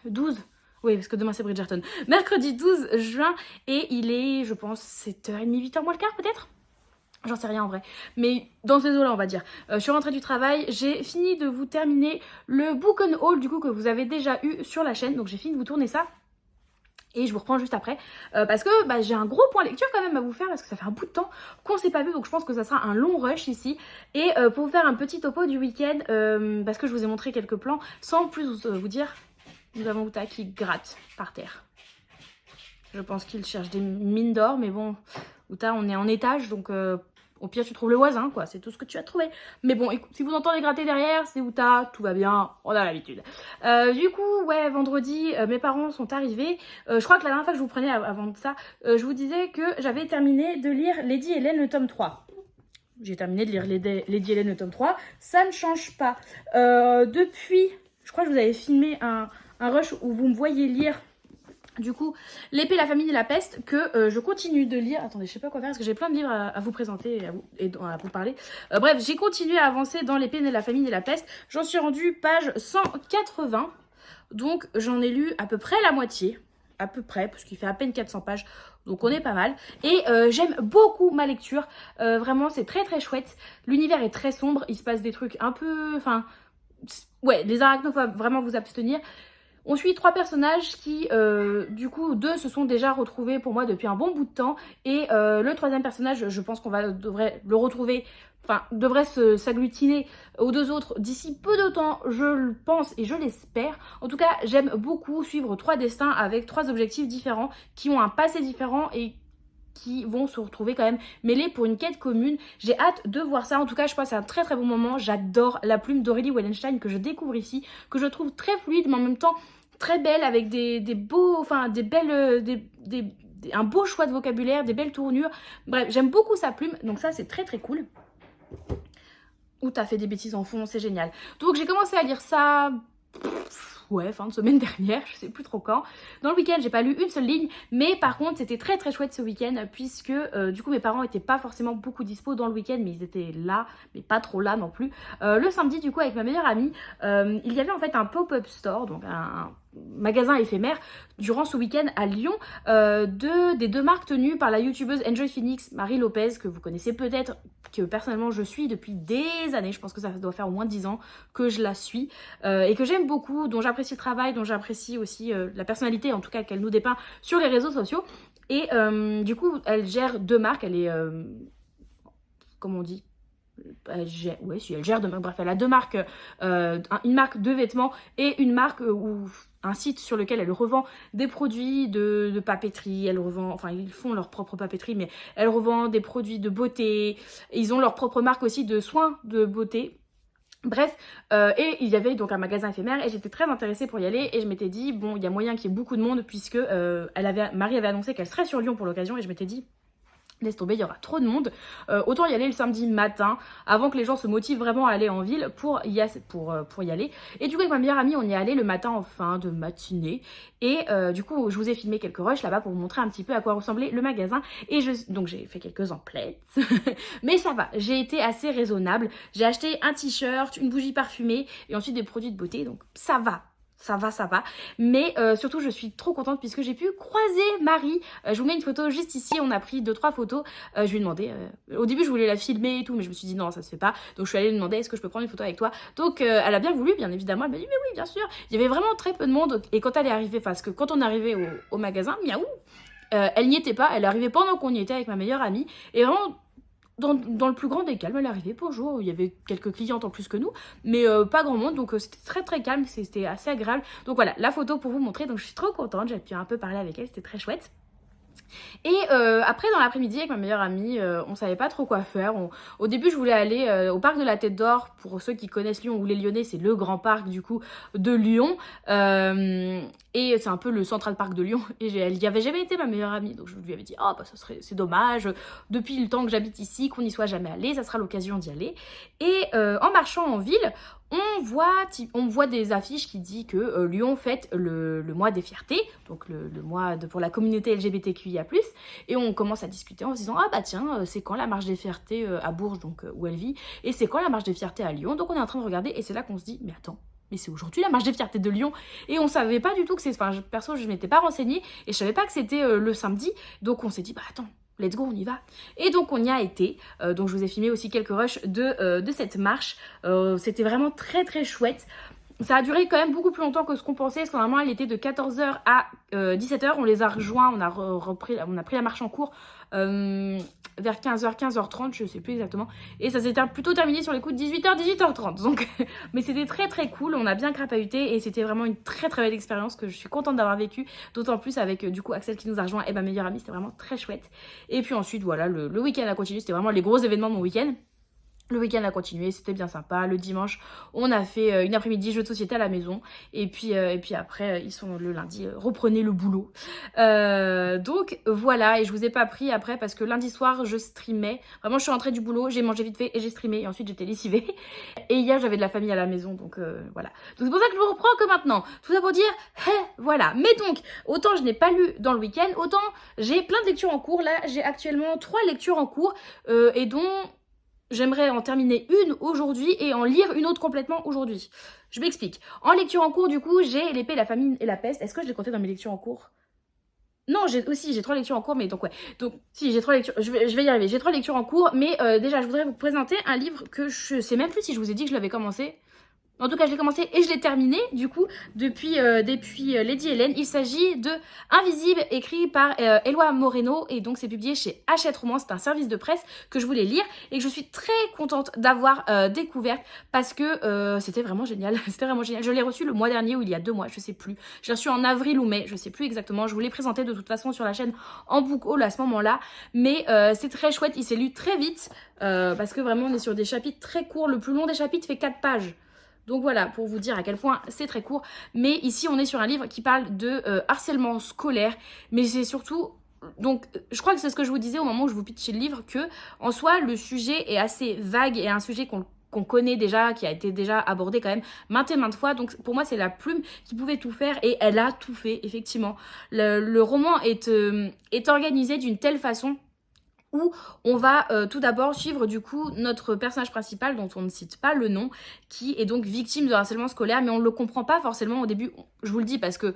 12. Oui, parce que demain c'est Bridgerton. Mercredi 12 juin et il est, je pense, 7h30, 8h moins le quart peut-être. J'en sais rien en vrai, mais dans ces eaux-là on va dire. Je suis rentrée du travail, j'ai fini de vous terminer le book and haul du coup que vous avez déjà eu sur la chaîne. Donc j'ai fini de vous tourner ça. Et je vous reprends juste après parce que j'ai un gros point lecture quand même à vous faire parce que ça fait un bout de temps qu'on s'est pas vu, donc je pense que ça sera un long rush ici. Et pour vous faire un petit topo du week-end, parce que je vous ai montré quelques plans, sans plus vous dire, nous avons Uta qui gratte par terre. Je pense qu'il cherche des mines d'or, mais bon, Uta, on est en étage, donc au pire tu trouves le voisin, quoi, c'est tout ce que tu as trouvé. Mais bon, écoute, si vous entendez gratter derrière, c'est Uta, tout va bien, on a l'habitude. Du coup, ouais, vendredi, mes parents sont arrivés. Je crois que la dernière fois que je vous prenais avant de ça, je vous disais que j'avais terminé de lire Lady Hélène le tome 3. J'ai terminé de lire Lady Hélène le tome 3, ça ne change pas. Depuis, je crois que je vous avais filmé un rush où vous me voyez lire du coup, L'épée, la famine et la peste, que je continue de lire. Attendez, je sais pas quoi faire parce que j'ai plein de livres à vous présenter et à vous parler. Bref, j'ai continué à avancer dans L'épée, la famine et la peste. J'en suis rendue page 180. Donc, j'en ai lu à peu près la moitié. À peu près, parce qu'il fait à peine 400 pages. Donc, on est pas mal. Et j'aime beaucoup ma lecture. Vraiment, c'est très très chouette. L'univers est très sombre. Il se passe des trucs un peu... Enfin, ouais, les arachnophobes, vraiment vous abstenir. On suit 3 personnages qui, du coup, 2 se sont déjà retrouvés pour moi depuis un bon bout de temps. Et le 3e personnage, je pense qu'on devrait le retrouver, enfin, devrait s'agglutiner aux 2 autres d'ici peu de temps, je le pense et je l'espère. En tout cas, j'aime beaucoup suivre 3 destins avec 3 objectifs différents, qui ont un passé différent et qui vont se retrouver quand même mêlés pour une quête commune. J'ai hâte de voir ça. En tout cas, je passe un très très bon moment. J'adore la plume d'Aurélie Wellenstein que je découvre ici, que je trouve très fluide mais en même temps très belle, avec des beaux, enfin des belles, un beau choix de vocabulaire, des belles tournures. Bref, j'aime beaucoup sa plume, donc ça c'est très très cool. Ou t'as fait des bêtises en fond, c'est génial. Donc j'ai commencé à lire ça... ouais, fin de semaine dernière, je sais plus trop quand. Dans le week-end, j'ai pas lu une seule ligne, mais par contre, c'était très très chouette ce week-end, puisque du coup, mes parents étaient pas forcément beaucoup dispo dans le week-end, mais ils étaient là, mais pas trop là non plus. Le samedi, du coup, avec ma meilleure amie, il y avait en fait un pop-up store, donc un magasin éphémère, durant ce week-end à Lyon, des 2 marques tenues par la youtubeuse Enjoy Phoenix, Marie Lopez, que vous connaissez peut-être, que personnellement je suis depuis des années. Je pense que ça doit faire au moins 10 ans que je la suis et que j'aime beaucoup, dont j'apprécie le travail, dont j'apprécie aussi la personnalité, en tout cas qu'elle nous dépeint sur les réseaux sociaux. Et du coup, elle gère 2 marques, elle est... comment on dit ? Elle gère, ouais, si elle gère 2 marques, bref, elle a 2 marques, une marque de vêtements et une marque ou un site sur lequel elle revend des produits de papeterie. Elle revend, enfin ils font leur propre papeterie, mais elle revend des produits de beauté. Ils ont leur propre marque aussi de soins de beauté. Bref, et il y avait donc un magasin éphémère et j'étais très intéressée pour y aller et je m'étais dit, bon, il y a moyen qu'il y ait beaucoup de monde puisque Marie avait annoncé qu'elle serait sur Lyon pour l'occasion et je m'étais dit, laisse tomber, il y aura trop de monde. Autant y aller le samedi matin, avant que les gens se motivent vraiment à aller en ville pour y aller. Et du coup, avec ma meilleure amie, on y est allé le matin en fin de matinée. Et du coup, je vous ai filmé quelques rushs là-bas pour vous montrer un petit peu à quoi ressemblait le magasin. Et donc, j'ai fait quelques emplettes. Mais ça va, j'ai été assez raisonnable. J'ai acheté un t-shirt, une bougie parfumée et ensuite des produits de beauté. Donc, ça va. Ça va. Mais surtout, je suis trop contente puisque j'ai pu croiser Marie. Je vous mets une photo juste ici. On a pris 2-3 photos. Je lui ai demandé... au début, je voulais la filmer et tout, mais je me suis dit non, ça se fait pas. Donc, je suis allée lui demander est-ce que je peux prendre une photo avec toi. Donc, elle a bien voulu, bien évidemment. Elle m'a dit mais oui, bien sûr. Il y avait vraiment très peu de monde. Et quand elle est arrivée, parce que quand on est arrivé au magasin, miaou, elle n'y était pas. Elle est arrivée pendant qu'on y était avec ma meilleure amie. Et vraiment... Dans le plus grand des calmes, elle est arrivée, bonjour, il y avait quelques clientes en plus que nous, mais pas grand monde, donc c'était très très calme, c'était assez agréable. Donc voilà, la photo pour vous montrer, donc je suis trop contente, j'ai pu un peu parler avec elle, c'était très chouette. Et après dans l'après-midi avec ma meilleure amie, on savait pas trop quoi faire. Au début je voulais aller au parc de la Tête d'Or. Pour ceux qui connaissent Lyon ou les Lyonnais, c'est le grand parc du coup de Lyon. Et c'est un peu le Central Park de Lyon. Et elle y avait jamais été, ma meilleure amie. Donc je lui avais dit, oh bah c'est dommage, depuis le temps que j'habite ici, qu'on n'y soit jamais allé, ça sera l'occasion d'y aller. Et en marchant en ville, on voit des affiches qui disent que Lyon fête le mois des fiertés, donc le mois pour la communauté LGBTQIA+. Et on commence à discuter en se disant, ah bah tiens, c'est quand la marche des fiertés à Bourges, donc où elle vit, et c'est quand la marche des fiertés à Lyon. Donc on est en train de regarder, et c'est là qu'on se dit, mais attends, mais c'est aujourd'hui la marche des fiertés de Lyon. Et on savait pas du tout que c'est... Enfin, perso, je m'étais pas renseignée, et je savais pas que c'était le samedi. Donc on s'est dit, bah attends, let's go, on y va. Et donc on y a été. Donc je vous ai filmé aussi quelques rushs de cette marche. C'était vraiment très très chouette. Ça a duré quand même beaucoup plus longtemps que ce qu'on pensait, parce que normalement elle était de 14h à 17h. On les a rejoints, on a pris la marche en cours vers 15h, 15h30, je sais plus exactement. Et ça s'est plutôt terminé sur les coups de 18h, 18h30. Donc, mais c'était très très cool, on a bien crapahuté et c'était vraiment une très très belle expérience que je suis contente d'avoir vécue. D'autant plus avec du coup Axel qui nous a rejoint et ma meilleure amie, c'était vraiment très chouette. Et puis ensuite voilà, le week-end a continué, c'était vraiment les gros événements de mon week-end. Le week-end a continué, c'était bien sympa. Le dimanche, on a fait une après-midi jeu de société à la maison. Et puis après, ils sont le lundi, reprenez le boulot. Donc voilà, et je vous ai pas pris après parce que lundi soir, je streamais. Vraiment, je suis rentrée du boulot, j'ai mangé vite fait et j'ai streamé. Et ensuite, j'étais lessivée. Et hier, j'avais de la famille à la maison, donc voilà. Donc c'est pour ça que je vous reprends que maintenant. Tout ça pour dire, voilà. Mais donc, autant je n'ai pas lu dans le week-end, autant j'ai plein de lectures en cours. Là, j'ai actuellement 3 lectures en cours et dont... J'aimerais en terminer une aujourd'hui et en lire une autre complètement aujourd'hui. Je m'explique. En lecture en cours, du coup, j'ai L'épée, la famine et la peste. Est-ce que je l'ai compté dans mes lectures en cours? Non, j'ai 3 lectures en cours, mais donc ouais. Donc si, j'ai 3 lectures, je vais y arriver. J'ai 3 lectures en cours, mais déjà, je voudrais vous présenter un livre que je sais même plus si je vous ai dit que je l'avais commencé. En tout cas, je l'ai commencé et je l'ai terminé, du coup, depuis Lady Hélène. Il s'agit de Invisible, écrit par Eloi Moreno. Et donc, c'est publié chez Hachette Roman. C'est un service de presse que je voulais lire et que je suis très contente d'avoir découvert parce que c'était vraiment génial. C'était vraiment génial. Je l'ai reçu le mois dernier ou il y a 2 mois, je sais plus. Je l'ai reçu en avril ou mai, je sais plus exactement. Je vous l'ai présenté de toute façon sur la chaîne en book haul à ce moment-là. Mais c'est très chouette. Il s'est lu très vite parce que vraiment, on est sur des chapitres très courts. Le plus long des chapitres fait 4 pages. Donc voilà, pour vous dire à quel point c'est très court. Mais ici, on est sur un livre qui parle de harcèlement scolaire. Mais c'est surtout... Donc, je crois que c'est ce que je vous disais au moment où je vous pitchais le livre, que en soi, le sujet est assez vague et un sujet qu'on connaît déjà, qui a été déjà abordé quand même maintes et maintes fois. Donc pour moi, c'est la plume qui pouvait tout faire et elle a tout fait, effectivement. Le roman est organisé d'une telle façon où on va tout d'abord suivre du coup notre personnage principal dont on ne cite pas le nom, qui est donc victime de harcèlement scolaire, mais on ne le comprend pas forcément au début, je vous le dis parce que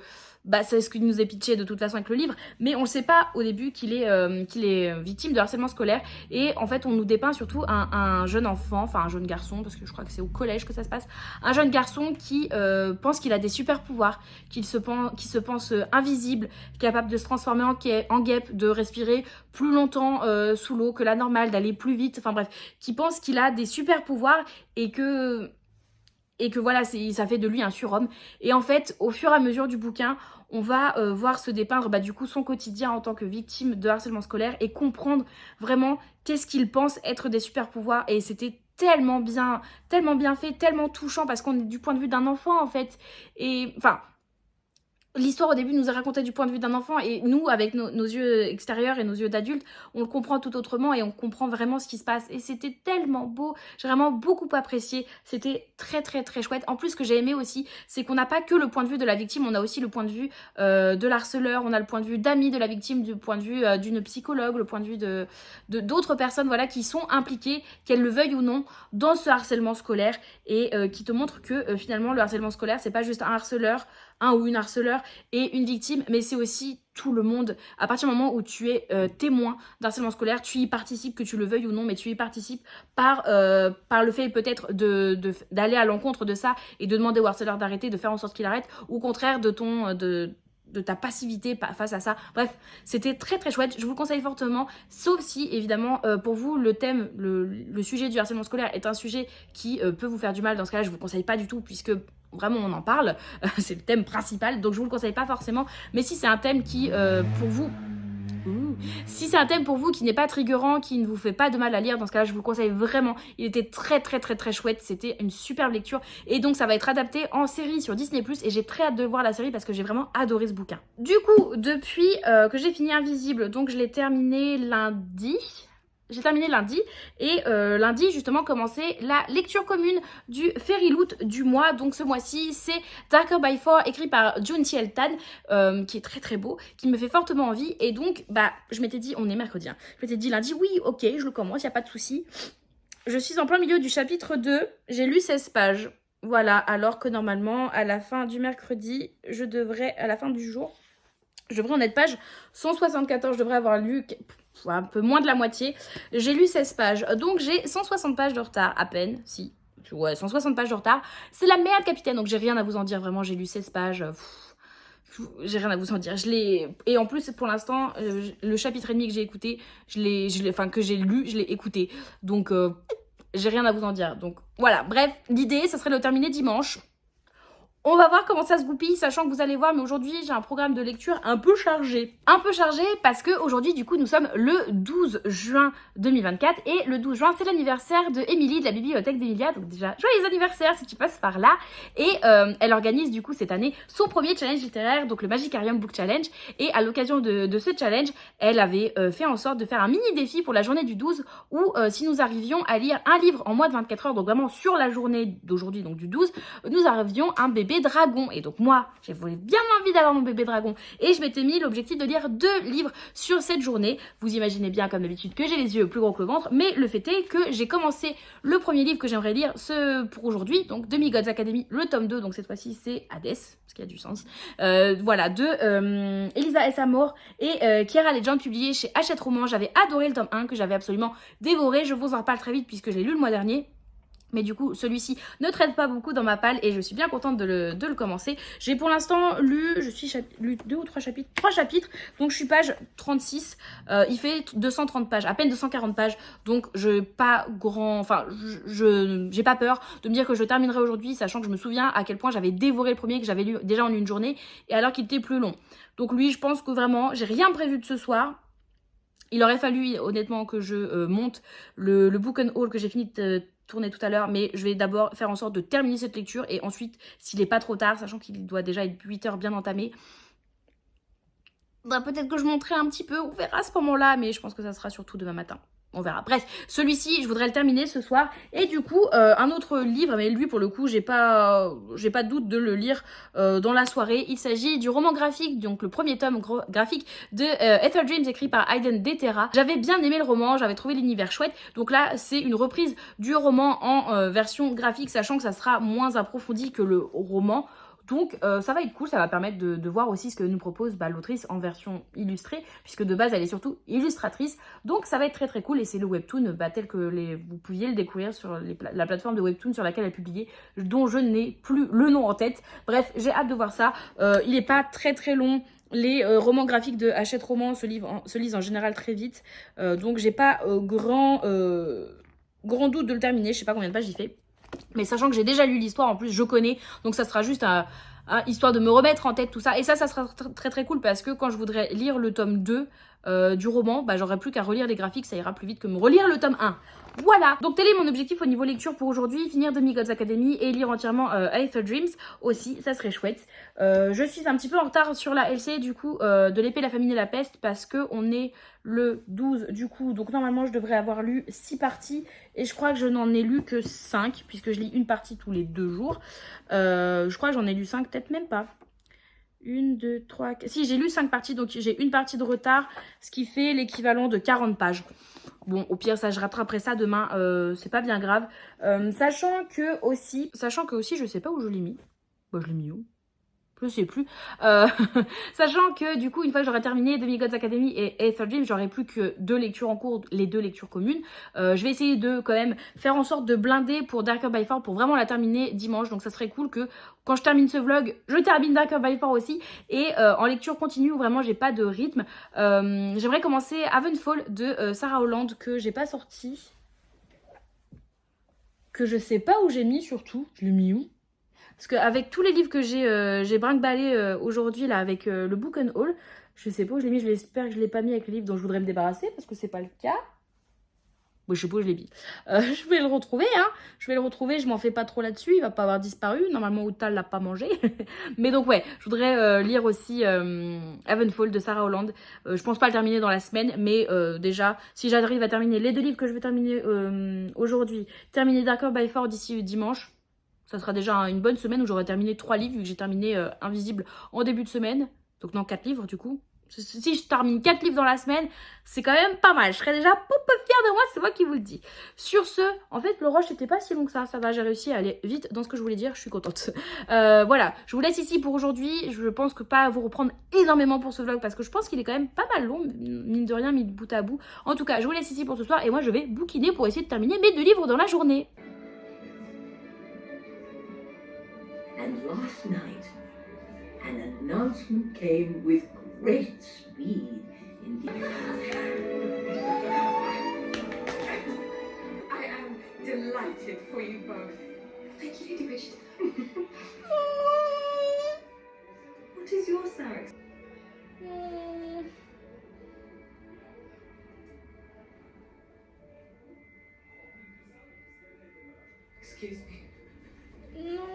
c'est ce qui nous est pitché de toute façon avec le livre, mais on ne sait pas au début qu'il est victime de harcèlement scolaire. Et en fait on nous dépeint surtout un jeune enfant, enfin un jeune garçon, parce que je crois que c'est au collège que ça se passe, un jeune garçon qui pense qu'il a des super pouvoirs, qui se pense invisible, capable de se transformer en guêpe, de respirer plus longtemps sous l'eau que la normale, d'aller plus vite, enfin bref, qui pense qu'il a des super pouvoirs et que voilà, ça fait de lui un surhomme. Et en fait, au fur et à mesure du bouquin, on va voir se dépeindre du coup son quotidien en tant que victime de harcèlement scolaire et comprendre vraiment qu'est-ce qu'il pense être des super pouvoirs. Et c'était tellement bien fait, tellement touchant parce qu'on est du point de vue d'un enfant en fait. Et enfin... L'histoire au début nous est racontée du point de vue d'un enfant et nous, avec nos yeux extérieurs et nos yeux d'adultes, on le comprend tout autrement et on comprend vraiment ce qui se passe. Et c'était tellement beau, j'ai vraiment beaucoup apprécié, c'était très très très chouette. En plus, ce que j'ai aimé aussi, c'est qu'on n'a pas que le point de vue de la victime, on a aussi le point de vue de l'harceleur, on a le point de vue d'amis de la victime, du point de vue d'une psychologue, le point de vue d'autres personnes voilà, qui sont impliquées, qu'elles le veuillent ou non, dans ce harcèlement scolaire et qui te montrent que finalement le harcèlement scolaire, c'est pas juste un harceleur, un ou une harceleur et une victime, mais c'est aussi tout le monde. À partir du moment où tu es témoin d'harcèlement scolaire, tu y participes, que tu le veuilles ou non, mais tu y participes par le fait peut-être d'aller à l'encontre de ça et de demander au harceleur d'arrêter, de faire en sorte qu'il arrête, ou au contraire de ta passivité face à ça. Bref, c'était très très chouette, je vous le conseille fortement, sauf si évidemment pour vous le thème, le sujet du harcèlement scolaire est un sujet qui peut vous faire du mal. Dans ce cas là je vous le conseille pas du tout puisque vraiment on en parle, c'est le thème principal, donc je vous le conseille pas forcément. Mais si c'est un thème qui pour vous Si c'est un thème pour vous qui n'est pas triggerant, qui ne vous fait pas de mal à lire, dans ce cas-là, je vous le conseille vraiment. Il était très chouette, c'était une superbe lecture. Et donc, ça va être adapté en série sur Disney+, et j'ai très hâte de voir la série parce que j'ai vraiment adoré ce bouquin. Du coup, depuis que j'ai fini Invisible, donc je l'ai terminé lundi. J'ai terminé lundi et lundi justement commençait la lecture commune du Fairy Loot du mois. Donc ce mois-ci c'est Darker by Four écrit par Junji Tan qui est très beau, qui me fait fortement envie. Et donc bah je m'étais dit, on est mercredi, hein. Je m'étais dit lundi oui ok je le commence, il n'y a pas de souci. Je suis en plein milieu du chapitre 2, j'ai lu 16 pages. Voilà, alors que normalement à la fin du mercredi, à la fin du jour, je devrais en être page 174, je devrais avoir lu un peu moins de la moitié. J'ai lu 16 pages, donc j'ai 160 pages de retard, à peine, si. Ouais, 160 pages de retard. C'est la merde, capitaine, donc j'ai rien à vous en dire, vraiment, j'ai lu 16 pages. J'ai rien à vous en dire. Et en plus, pour l'instant, le chapitre et demi que j'ai écouté, que j'ai lu, je l'ai écouté. Donc, j'ai rien à vous en dire. Donc, voilà. Bref, l'idée, ça serait de le terminer dimanche. On va voir comment ça se goupille, sachant que vous allez voir, mais aujourd'hui, j'ai un programme de lecture un peu chargé. Un peu chargé parce que aujourd'hui, du coup, nous sommes le 12 juin 2024 et le 12 juin, c'est l'anniversaire de Émilie de la bibliothèque d'Emilia. Donc déjà, joyeux anniversaire si tu passes par là. Et elle organise du coup cette année son premier challenge littéraire, donc le Magicarium Book Challenge. Et à l'occasion de ce challenge, elle avait fait en sorte de faire un mini défi pour la journée du 12 où si nous arrivions à lire un livre en moins de 24 heures, donc vraiment sur la journée d'aujourd'hui, donc du 12, nous arrivions un bébé dragon. Et donc moi, j'avais bien envie d'avoir mon bébé dragon et je m'étais mis l'objectif de lire 2 livres sur cette journée. Vous imaginez bien comme d'habitude que j'ai les yeux plus gros que le ventre, mais le fait est que j'ai commencé le premier livre que j'aimerais lire pour aujourd'hui, donc Demigods Academy, le tome 2, donc cette fois-ci c'est Hades, ce qui a du sens. Voilà, de Elisa S. Amor et Kiara Legend, publié chez Hachette Roman. J'avais adoré le tome 1 que j'avais absolument dévoré, je vous en reparle très vite puisque je l'ai lu le mois dernier. Mais du coup, celui-ci ne traite pas beaucoup dans ma palle et je suis bien contente de le commencer. J'ai pour l'instant lu 2 ou 3 chapitres. 3 chapitres, donc je suis page 36. Il fait 230 pages, à peine 240 pages. Donc j'ai pas peur de me dire que je terminerai aujourd'hui, sachant que je me souviens à quel point j'avais dévoré le premier, que j'avais lu déjà en une journée, et alors qu'il était plus long. Donc lui, je pense que vraiment, j'ai rien prévu de ce soir. Il aurait fallu honnêtement que je monte le book and haul que j'ai fini de tourner tout à l'heure, mais je vais d'abord faire en sorte de terminer cette lecture et ensuite, s'il n'est pas trop tard, sachant qu'il doit déjà être 8 heures bien entamé, bah, peut-être que je monterai un petit peu, on verra à ce moment-là, mais je pense que ça sera surtout demain matin. On verra. Bref, celui-ci, je voudrais le terminer ce soir. Et du coup, un autre livre, mais lui, pour le coup, j'ai pas de doute de le lire dans la soirée. Il s'agit du roman graphique, donc le premier tome graphique de Ether Dreams, écrit par Aiden Detera. J'avais bien aimé le roman, j'avais trouvé l'univers chouette. Donc là, c'est une reprise du roman en version graphique, sachant que ça sera moins approfondi que le roman. Donc ça va être cool, ça va permettre de voir aussi ce que nous propose l'autrice en version illustrée, puisque de base elle est surtout illustratrice. Donc ça va être très cool et c'est le webtoon tel que vous pouviez le découvrir sur la plateforme de webtoon sur laquelle elle est publiée, dont je n'ai plus le nom en tête. Bref, j'ai hâte de voir ça. Il n'est pas très long. Les romans graphiques de Hachette Roman se lisent en général très vite. Donc j'ai pas grand doute de le terminer. Je sais pas combien de pages il fait. Mais sachant que j'ai déjà lu l'histoire, en plus je connais, donc ça sera juste histoire de me remettre en tête tout ça. Et ça sera très cool parce que quand je voudrais lire le tome 2 du roman, bah, j'aurai plus qu'à relire les graphiques, ça ira plus vite que me relire le tome 1. Voilà, donc tel est mon objectif au niveau lecture pour aujourd'hui, finir Demigods Academy et lire entièrement Ether Dreams aussi, ça serait chouette. Je suis un petit peu en retard sur la LC du coup de l'épée, la famine et la peste parce que on est le 12 du coup, donc normalement je devrais avoir lu 6 parties et je crois que je n'en ai lu que 5 puisque je lis une partie tous les 2 jours. Je crois que j'en ai lu 5, peut-être même pas. 1, 2, 3, 4... Si, j'ai lu 5 parties, donc j'ai une partie de retard, ce qui fait l'équivalent de 40 pages. Bon, au pire, ça, je rattraperai ça demain, c'est pas bien grave. Sachant que aussi, je sais pas où je l'ai mis. Bah, je l'ai mis où? Je sais plus. Sachant que du coup, une fois que j'aurai terminé Demigods Academy et Ether Dreams, j'aurai plus que 2 lectures en cours, les 2 lectures communes. Je vais essayer de quand même faire en sorte de blinder pour Darker by Four pour vraiment la terminer dimanche. Donc ça serait cool que quand je termine ce vlog, je termine Darker by Four aussi. Et en lecture continue où vraiment j'ai pas de rythme, j'aimerais commencer Havenfall de Sarah Holland que j'ai pas sorti. Que je sais pas où j'ai mis surtout. Je l'ai mis où? Parce qu'avec tous les livres que j'ai brinque-ballé aujourd'hui, là, avec le Book and Haul, Je sais pas où je l'ai mis, j'espère que je l'ai pas mis avec le livre dont je voudrais me débarrasser parce que c'est pas le cas. Bon, je sais pas où je l'ai mis. Je vais le retrouver, hein. Je vais le retrouver, je m'en fais pas trop là-dessus. Il va pas avoir disparu. Normalement, Uta l'a pas mangé. Mais donc, ouais, je voudrais lire aussi Havenfall de Sarah Holland. Je pense pas le terminer dans la semaine, mais déjà, si j'arrive à terminer les 2 livres que je vais terminer aujourd'hui, terminer Darker by Far d'ici dimanche, ça sera déjà une bonne semaine où j'aurai terminé 3 livres, vu que j'ai terminé Invisible en début de semaine. Donc, non, 4 livres du coup. Si je termine 4 livres dans la semaine, c'est quand même pas mal. Je serais déjà peu fière de moi, c'est moi qui vous le dis. Sur ce, en fait, le rush n'était pas si long que ça. Ça va, j'ai réussi à aller vite dans ce que je voulais dire. Je suis contente. Voilà, je vous laisse ici pour aujourd'hui. Je pense que pas vous reprendre énormément pour ce vlog parce que je pense qu'il est quand même pas mal long, mine de rien, mis de bout à bout. En tout cas, je vous laisse ici pour ce soir et moi, je vais bouquiner pour essayer de terminer mes 2 livres dans la journée. And last night, an announcement came with great speed in the... I am delighted for you both. Thank you, Lady Bridget. What is your Sarah? Excuse me. Non.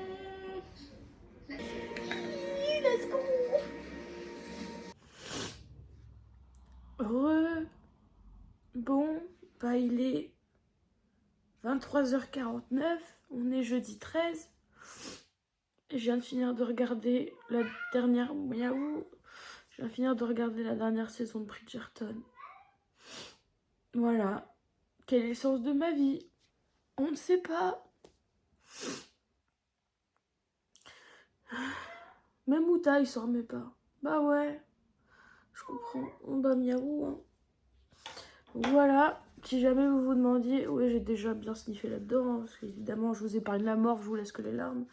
Let's go. Bon, bah il est 23h49, on est jeudi 13. Et je viens de finir de regarder la dernière... Miaou. Je viens de finir de regarder la dernière saison de Bridgerton. Voilà. Quel est le sens de ma vie? On ne sait pas. Même Uta, il s'en remet pas. Bah ouais. Je comprends. Bah miaou, hein. Voilà. Si jamais vous vous demandiez... Oui, j'ai déjà bien sniffé là-dedans. Hein, parce qu'évidemment, je vous ai parlé de la mort, je vous laisse que les larmes.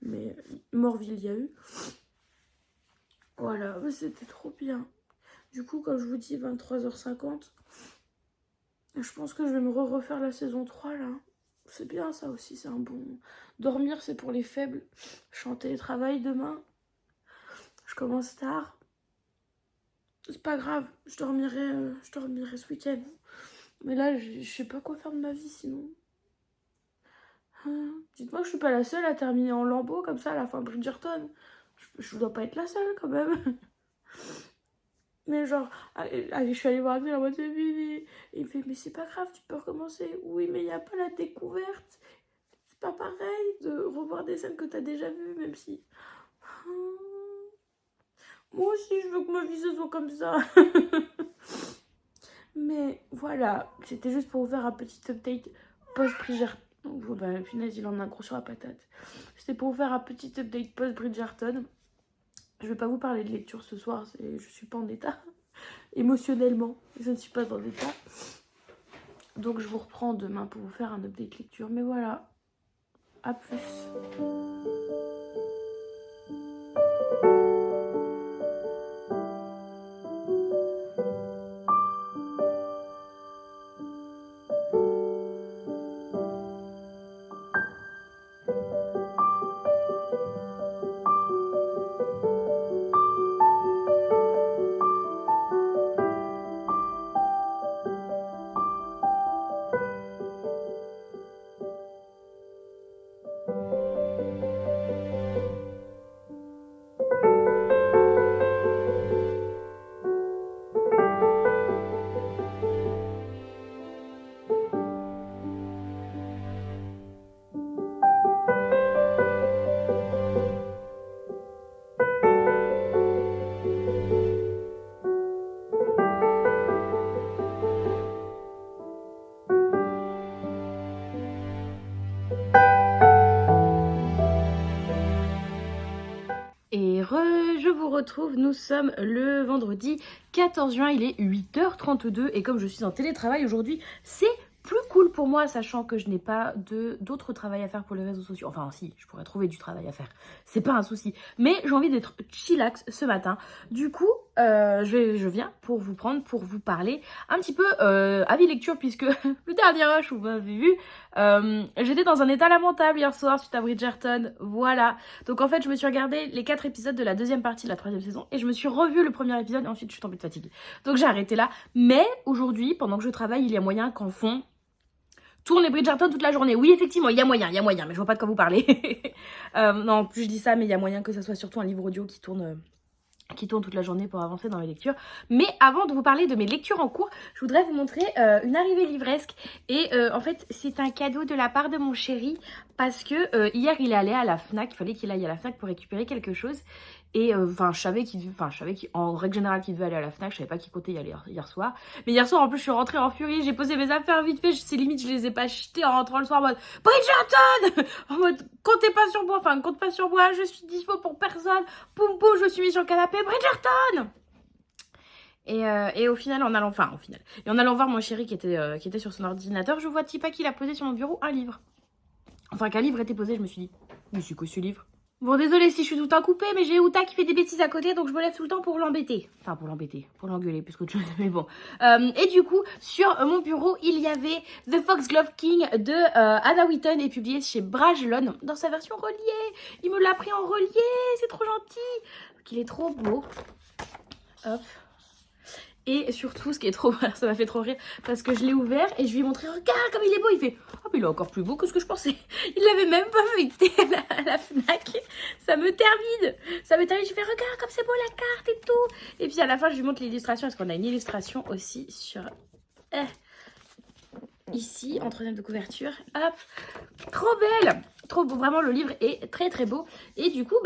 Mais Morville, il y a eu. Voilà, c'était trop bien. Du coup, comme je vous dis, 23h50. Je pense que je vais me refaire la saison 3, là. C'est bien, ça aussi, c'est un bon... Dormir, c'est pour les faibles. Je suis en télétravail demain. Je commence tard. C'est pas grave, je dormirai ce week-end. Mais là, je sais pas quoi faire de ma vie, sinon. Dites-moi que je suis pas la seule à terminer en lambeaux, comme ça, à la fin de Bridgerton. Je dois pas être la seule, quand même. Mais genre, je suis allée voir Axel en mode fini. Il me fait, mais c'est pas grave, tu peux recommencer. Oui, mais il n'y a pas la découverte. C'est pas pareil de revoir des scènes que t'as déjà vues, même si... Moi aussi, je veux que ma vie se soit comme ça. Mais voilà, c'était juste pour vous faire un petit update post-Bridgerton. Oh, bah, punaise, il en a gros sur la patate. C'était pour vous faire un petit update post-Bridgerton. Je vais pas vous parler de lecture ce soir, je suis pas en état. Émotionnellement, je ne suis pas en état. Donc je vous reprends demain pour vous faire un update lecture. Mais voilà, à plus. Je vous retrouve, nous sommes le vendredi 14 juin, il est 8h32 et comme je suis en télétravail aujourd'hui, c'est plus cool pour pour moi, sachant que je n'ai pas d'autres travail à faire pour les réseaux sociaux. Enfin si, je pourrais trouver du travail à faire, c'est pas un souci. Mais j'ai envie d'être chillax ce matin. Du coup, je viens pour vous parler un petit peu avis lecture, puisque le dernier rush, vous m'avez vu, j'étais dans un état lamentable hier soir suite à Bridgerton, voilà. Donc en fait, je me suis regardé les 4 épisodes de la deuxième partie de la 3e saison et je me suis revu le premier épisode et ensuite je suis tombée de fatigue. Donc j'ai arrêté là. Mais aujourd'hui, pendant que je travaille, il y a moyen qu'en fond tourne les Bridgerton toute la journée. Oui, effectivement, il y a moyen, mais je vois pas de quoi vous parler. Non, en plus je dis ça, mais il y a moyen que ça soit surtout un livre audio qui tourne toute la journée pour avancer dans mes lectures. Mais avant de vous parler de mes lectures en cours, je voudrais vous montrer une arrivée livresque. Et en fait, c'est un cadeau de la part de mon chéri parce que hier, il est allé à la FNAC. Il fallait qu'il aille à la FNAC pour récupérer quelque chose. Et je savais en règle générale qu'il devait aller à la FNAC. Je savais pas qu'il comptait y aller hier soir. Mais hier soir, en plus, je suis rentrée en furie. J'ai posé mes affaires vite fait. C'est limite, je les ai pas achetées en rentrant le soir en mode Bridgerton, en mode comptez pas sur moi. Enfin, compte pas sur moi. Je suis dispo pour personne. Poum poum, je suis mise sur le canapé. Bridgerton. Et au final, en allant voir mon chéri qui était sur son ordinateur, je vois Tipa qu'il a posé sur mon bureau un livre. Enfin, qu'un livre était posé, je me suis dit, mais c'est quoi ce livre? Bon, désolée si je suis tout le temps coupée, mais j'ai Uta qui fait des bêtises à côté, donc je me lève tout le temps pour l'embêter. Enfin, pour l'engueuler, plus qu'autre chose, mais bon. Et du coup, sur mon bureau, il y avait The Foxglove King de Anna Whitten, et publié chez Bragelonne, dans sa version reliée. Il me l'a pris en relié, c'est trop gentil. Donc, il est trop beau. Hop. Et surtout, ce qui est trop... ça m'a fait trop rire, parce que je l'ai ouvert et je lui ai montré, regarde comme il est beau. Il fait, oh mais il est encore plus beau que ce que je pensais. Il l'avait même pas feuilleté à la FNAC. Ça me termine. Je fais, regarde comme c'est beau la carte et tout. Et puis à la fin, je lui montre l'illustration, parce qu'on a une illustration aussi sur... ici, en 3e de couverture. Hop, trop belle. Trop beau, vraiment le livre est très très beau. Et du coup,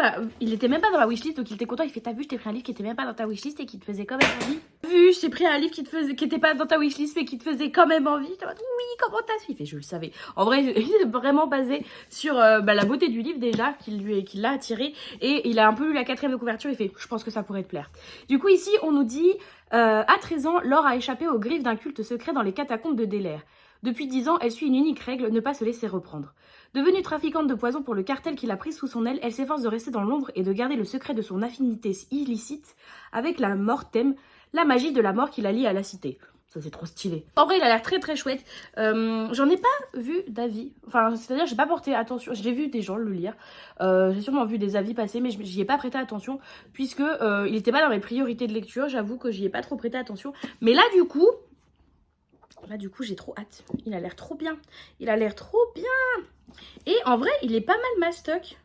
il était même pas dans la wishlist, donc il était content. Il fait, t'as vu, je t'ai pris un livre qui était même pas dans ta wishlist et qui te faisait quand même envie. Vu, je t'ai pris un livre qui était pas dans ta wishlist mais qui te faisait quand même envie. Oui, comment t'as su? Il fait, je le savais. En vrai, il est vraiment basé sur la beauté du livre déjà, qui l'a attiré. Et il a un peu lu la 4e de couverture, il fait, je pense que ça pourrait te plaire. Du coup, ici, on nous dit, à 13 ans, Laure a échappé aux griffes d'un culte secret dans les catacombes de Delair. Depuis 10 ans, elle suit une unique règle, ne pas se laisser reprendre. Devenue trafiquante de poison pour le cartel qui l'a prise sous son aile, elle s'efforce de rester dans l'ombre et de garder le secret de son affinité illicite avec la Mortem, la magie de la mort qui la lie à la cité. Ça, c'est trop stylé. En vrai, il a l'air très très chouette. J'en ai pas vu d'avis. Enfin, c'est-à-dire, j'ai pas porté attention. J'ai vu des gens le lire. J'ai sûrement vu des avis passer, mais j'y ai pas prêté attention. Puisque il était pas dans mes priorités de lecture. J'avoue que j'y ai pas trop prêté attention. Mais là, du coup, j'ai trop hâte. Il a l'air trop bien. Et en vrai, il est pas mal mastoc.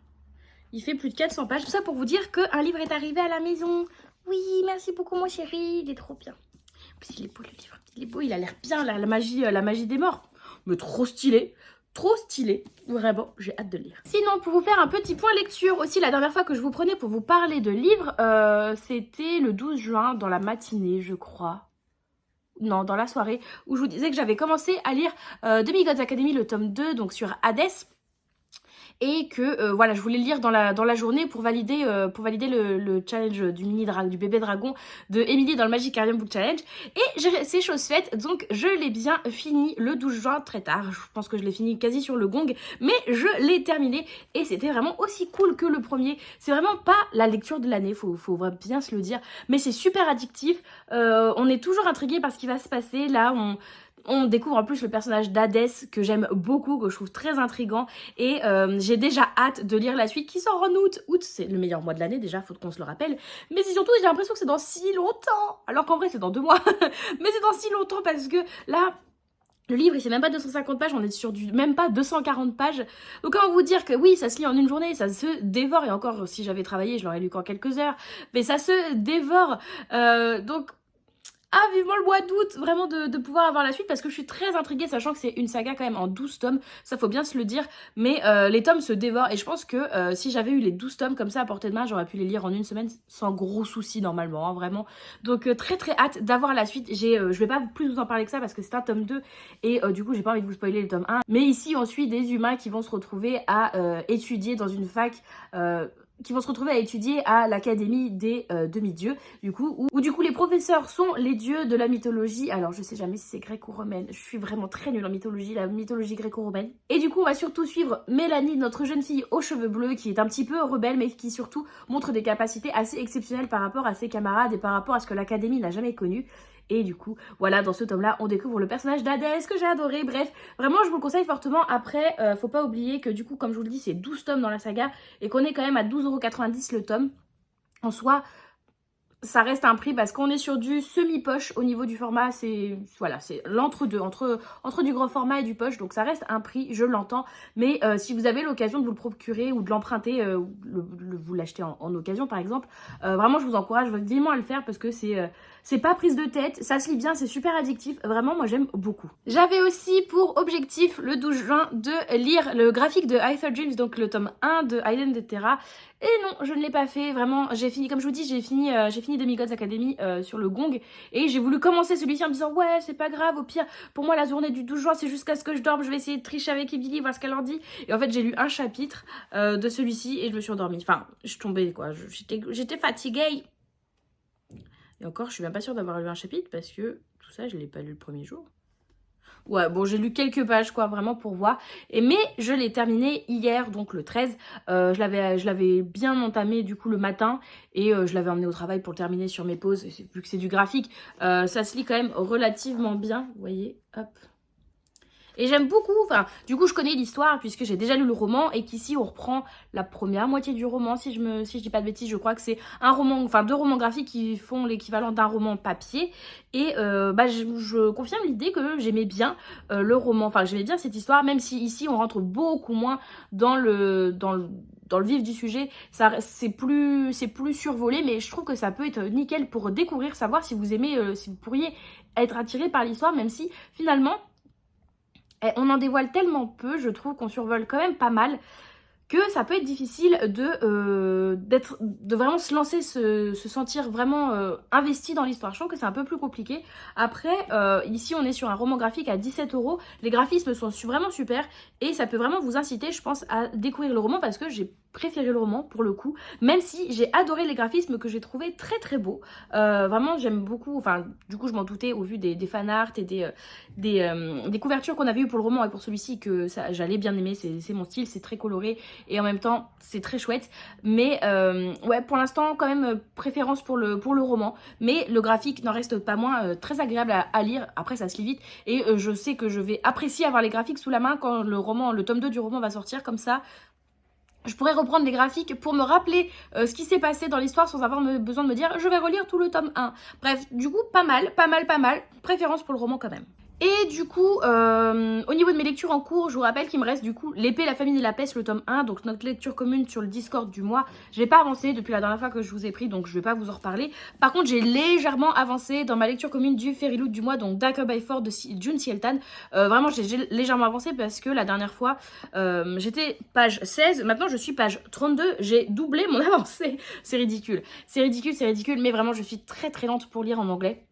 Il fait plus de 400 pages. Tout ça pour vous dire qu'un livre est arrivé à la maison. Oui, merci beaucoup mon chéri. Il est trop bien. En plus, il est beau le livre. Il est beau, il a l'air bien. La magie des morts. Mais trop stylé. Trop stylé. Vraiment, j'ai hâte de le lire. Sinon, pour vous faire un petit point lecture, aussi la dernière fois que je vous prenais pour vous parler de livres, c'était le 12 juin dans la matinée, je crois. Non, dans la soirée, où je vous disais que j'avais commencé à lire Demigods Academy, le tome 2, donc sur Hadès. Et que voilà, je voulais le lire dans la journée pour valider le challenge du bébé dragon de Emily dans le Magicarium Book Challenge. Et c'est chose faite, donc je l'ai bien fini le 12 juin très tard. Je pense que je l'ai fini quasi sur le gong, mais je l'ai terminé et c'était vraiment aussi cool que le premier. C'est vraiment pas la lecture de l'année, faut bien se le dire, mais c'est super addictif. On est toujours intrigué par ce qui va se passer. Là, on découvre en plus le personnage d'Hadès que j'aime beaucoup, que je trouve très intriguant et j'ai déjà hâte de lire la suite qui sort en août. Août, c'est le meilleur mois de l'année déjà, faut qu'on se le rappelle. Mais c'est surtout, j'ai l'impression que c'est dans si longtemps, alors qu'en vrai c'est dans 2 mois. Mais c'est dans si longtemps parce que là, le livre, il fait même pas 250 pages, on est sur même pas 240 pages. Donc comment vous dire que oui, ça se lit en une journée, ça se dévore. Et encore, si j'avais travaillé, je l'aurais lu qu'en quelques heures. Mais ça se dévore. Donc... Ah, vivement le mois d'août, vraiment de pouvoir avoir la suite parce que je suis très intriguée, sachant que c'est une saga quand même en 12 tomes, ça faut bien se le dire, mais les tomes se dévorent et je pense que si j'avais eu les 12 tomes comme ça à portée de main, j'aurais pu les lire en une semaine sans gros soucis normalement, hein, vraiment. Donc très très hâte d'avoir la suite. Je vais pas plus vous en parler que ça parce que c'est un tome 2 et du coup j'ai pas envie de vous spoiler le tome 1. Mais ici on suit des humains qui vont se retrouver à étudier dans une fac qui vont se retrouver à étudier à l'académie des demi-dieux, du coup, où du coup les professeurs sont les dieux de la mythologie. Alors je sais jamais si c'est grec ou romaine, je suis vraiment très nulle en mythologie, la mythologie gréco-romaine. Et du coup on va surtout suivre Mélanie, notre jeune fille aux cheveux bleus, qui est un petit peu rebelle, mais qui surtout montre des capacités assez exceptionnelles par rapport à ses camarades et par rapport à ce que l'académie n'a jamais connu. Et du coup, voilà, dans ce tome-là, on découvre le personnage d'Hadès que j'ai adoré. Bref, vraiment, je vous le conseille fortement. Après, faut pas oublier que du coup, comme je vous le dis, c'est 12 tomes dans la saga et qu'on est quand même à 12,90 € le tome. En soi, ça reste un prix parce qu'on est sur du semi-poche au niveau du format, c'est voilà, c'est l'entre-deux, entre du gros format et du poche, donc ça reste un prix, je l'entends, mais si vous avez l'occasion de vous le procurer ou de l'emprunter, vous l'achetez en occasion par exemple, vraiment je vous encourage vivement à le faire parce que c'est pas prise de tête, ça se lit bien, c'est super addictif, vraiment moi j'aime beaucoup. J'avais aussi pour objectif le 12 juin de lire le graphique de Hyper Dreams, donc le tome 1 de Hayden de Terra. Et non, je ne l'ai pas fait, vraiment, j'ai fini, comme je vous dis, j'ai fini Demigods Academy sur le gong, et j'ai voulu commencer celui-ci en me disant, ouais, c'est pas grave, au pire, pour moi, la journée du 12 juin, c'est jusqu'à ce que je dorme, je vais essayer de tricher avec Emily, voir ce qu'elle en dit, et en fait, j'ai lu un chapitre de celui-ci, et je me suis endormie, enfin, je tombais, quoi, j'étais fatiguée, et encore, je suis même pas sûre d'avoir lu un chapitre, parce que tout ça, je l'ai pas lu le premier jour. Ouais, bon, j'ai lu quelques pages, quoi, vraiment pour voir. Mais je l'ai terminé hier, donc le 13. Je l'avais bien entamé, du coup, le matin. Et je l'avais emmené au travail pour le terminer sur mes pauses. Vu que c'est du graphique, ça se lit quand même relativement bien. Vous voyez, hop. Et j'aime beaucoup, enfin, du coup je connais l'histoire puisque j'ai déjà lu le roman et qu'ici on reprend la première moitié du roman, si je dis pas de bêtises, je crois que c'est un roman, enfin 2 romans graphiques qui font l'équivalent d'un roman papier. Et je confirme l'idée que j'aimais bien le roman, enfin j'aimais bien cette histoire, même si ici on rentre beaucoup moins dans le vif du sujet, c'est plus survolé, mais je trouve que ça peut être nickel pour découvrir, savoir si vous aimez, si vous pourriez être attiré par l'histoire, même si finalement on en dévoile tellement peu, je trouve qu'on survole quand même pas mal, que ça peut être difficile de vraiment se lancer, se sentir vraiment investi dans l'histoire. Je trouve que c'est un peu plus compliqué. Après, ici on est sur un roman graphique à 17 €. Les graphismes sont vraiment super et ça peut vraiment vous inciter, je pense, à découvrir le roman parce que j'ai préféré le roman pour le coup, même si j'ai adoré les graphismes que j'ai trouvé très très beaux. Vraiment j'aime beaucoup, enfin du coup je m'en doutais au vu des fanarts et des couvertures qu'on avait eues pour le roman et pour celui-ci que j'allais bien aimer, c'est mon style, c'est très coloré et en même temps c'est très chouette, mais ouais pour l'instant quand même préférence pour le roman, mais le graphique n'en reste pas moins très agréable à lire. Après ça se lit vite et je sais que je vais apprécier avoir les graphiques sous la main quand le tome 2 du roman va sortir, comme ça je pourrais reprendre les graphiques pour me rappeler ce qui s'est passé dans l'histoire sans avoir besoin de me dire je vais relire tout le tome 1. Bref, du coup pas mal, préférence pour le roman quand même. Et du coup, au niveau de mes lectures en cours, je vous rappelle qu'il me reste du coup L'épée, la famine et la peste, le tome 1, donc notre lecture commune sur le Discord du mois. Je n'ai pas avancé depuis la dernière fois que je vous ai pris, donc je ne vais pas vous en reparler. Par contre, j'ai légèrement avancé dans ma lecture commune du Fairy Loot du mois, donc Darker by Four de June Cieltan. Vraiment, j'ai légèrement avancé parce que la dernière fois, j'étais page 16, maintenant je suis page 32, j'ai doublé mon avancée. C'est ridicule, mais vraiment je suis très très lente pour lire en anglais.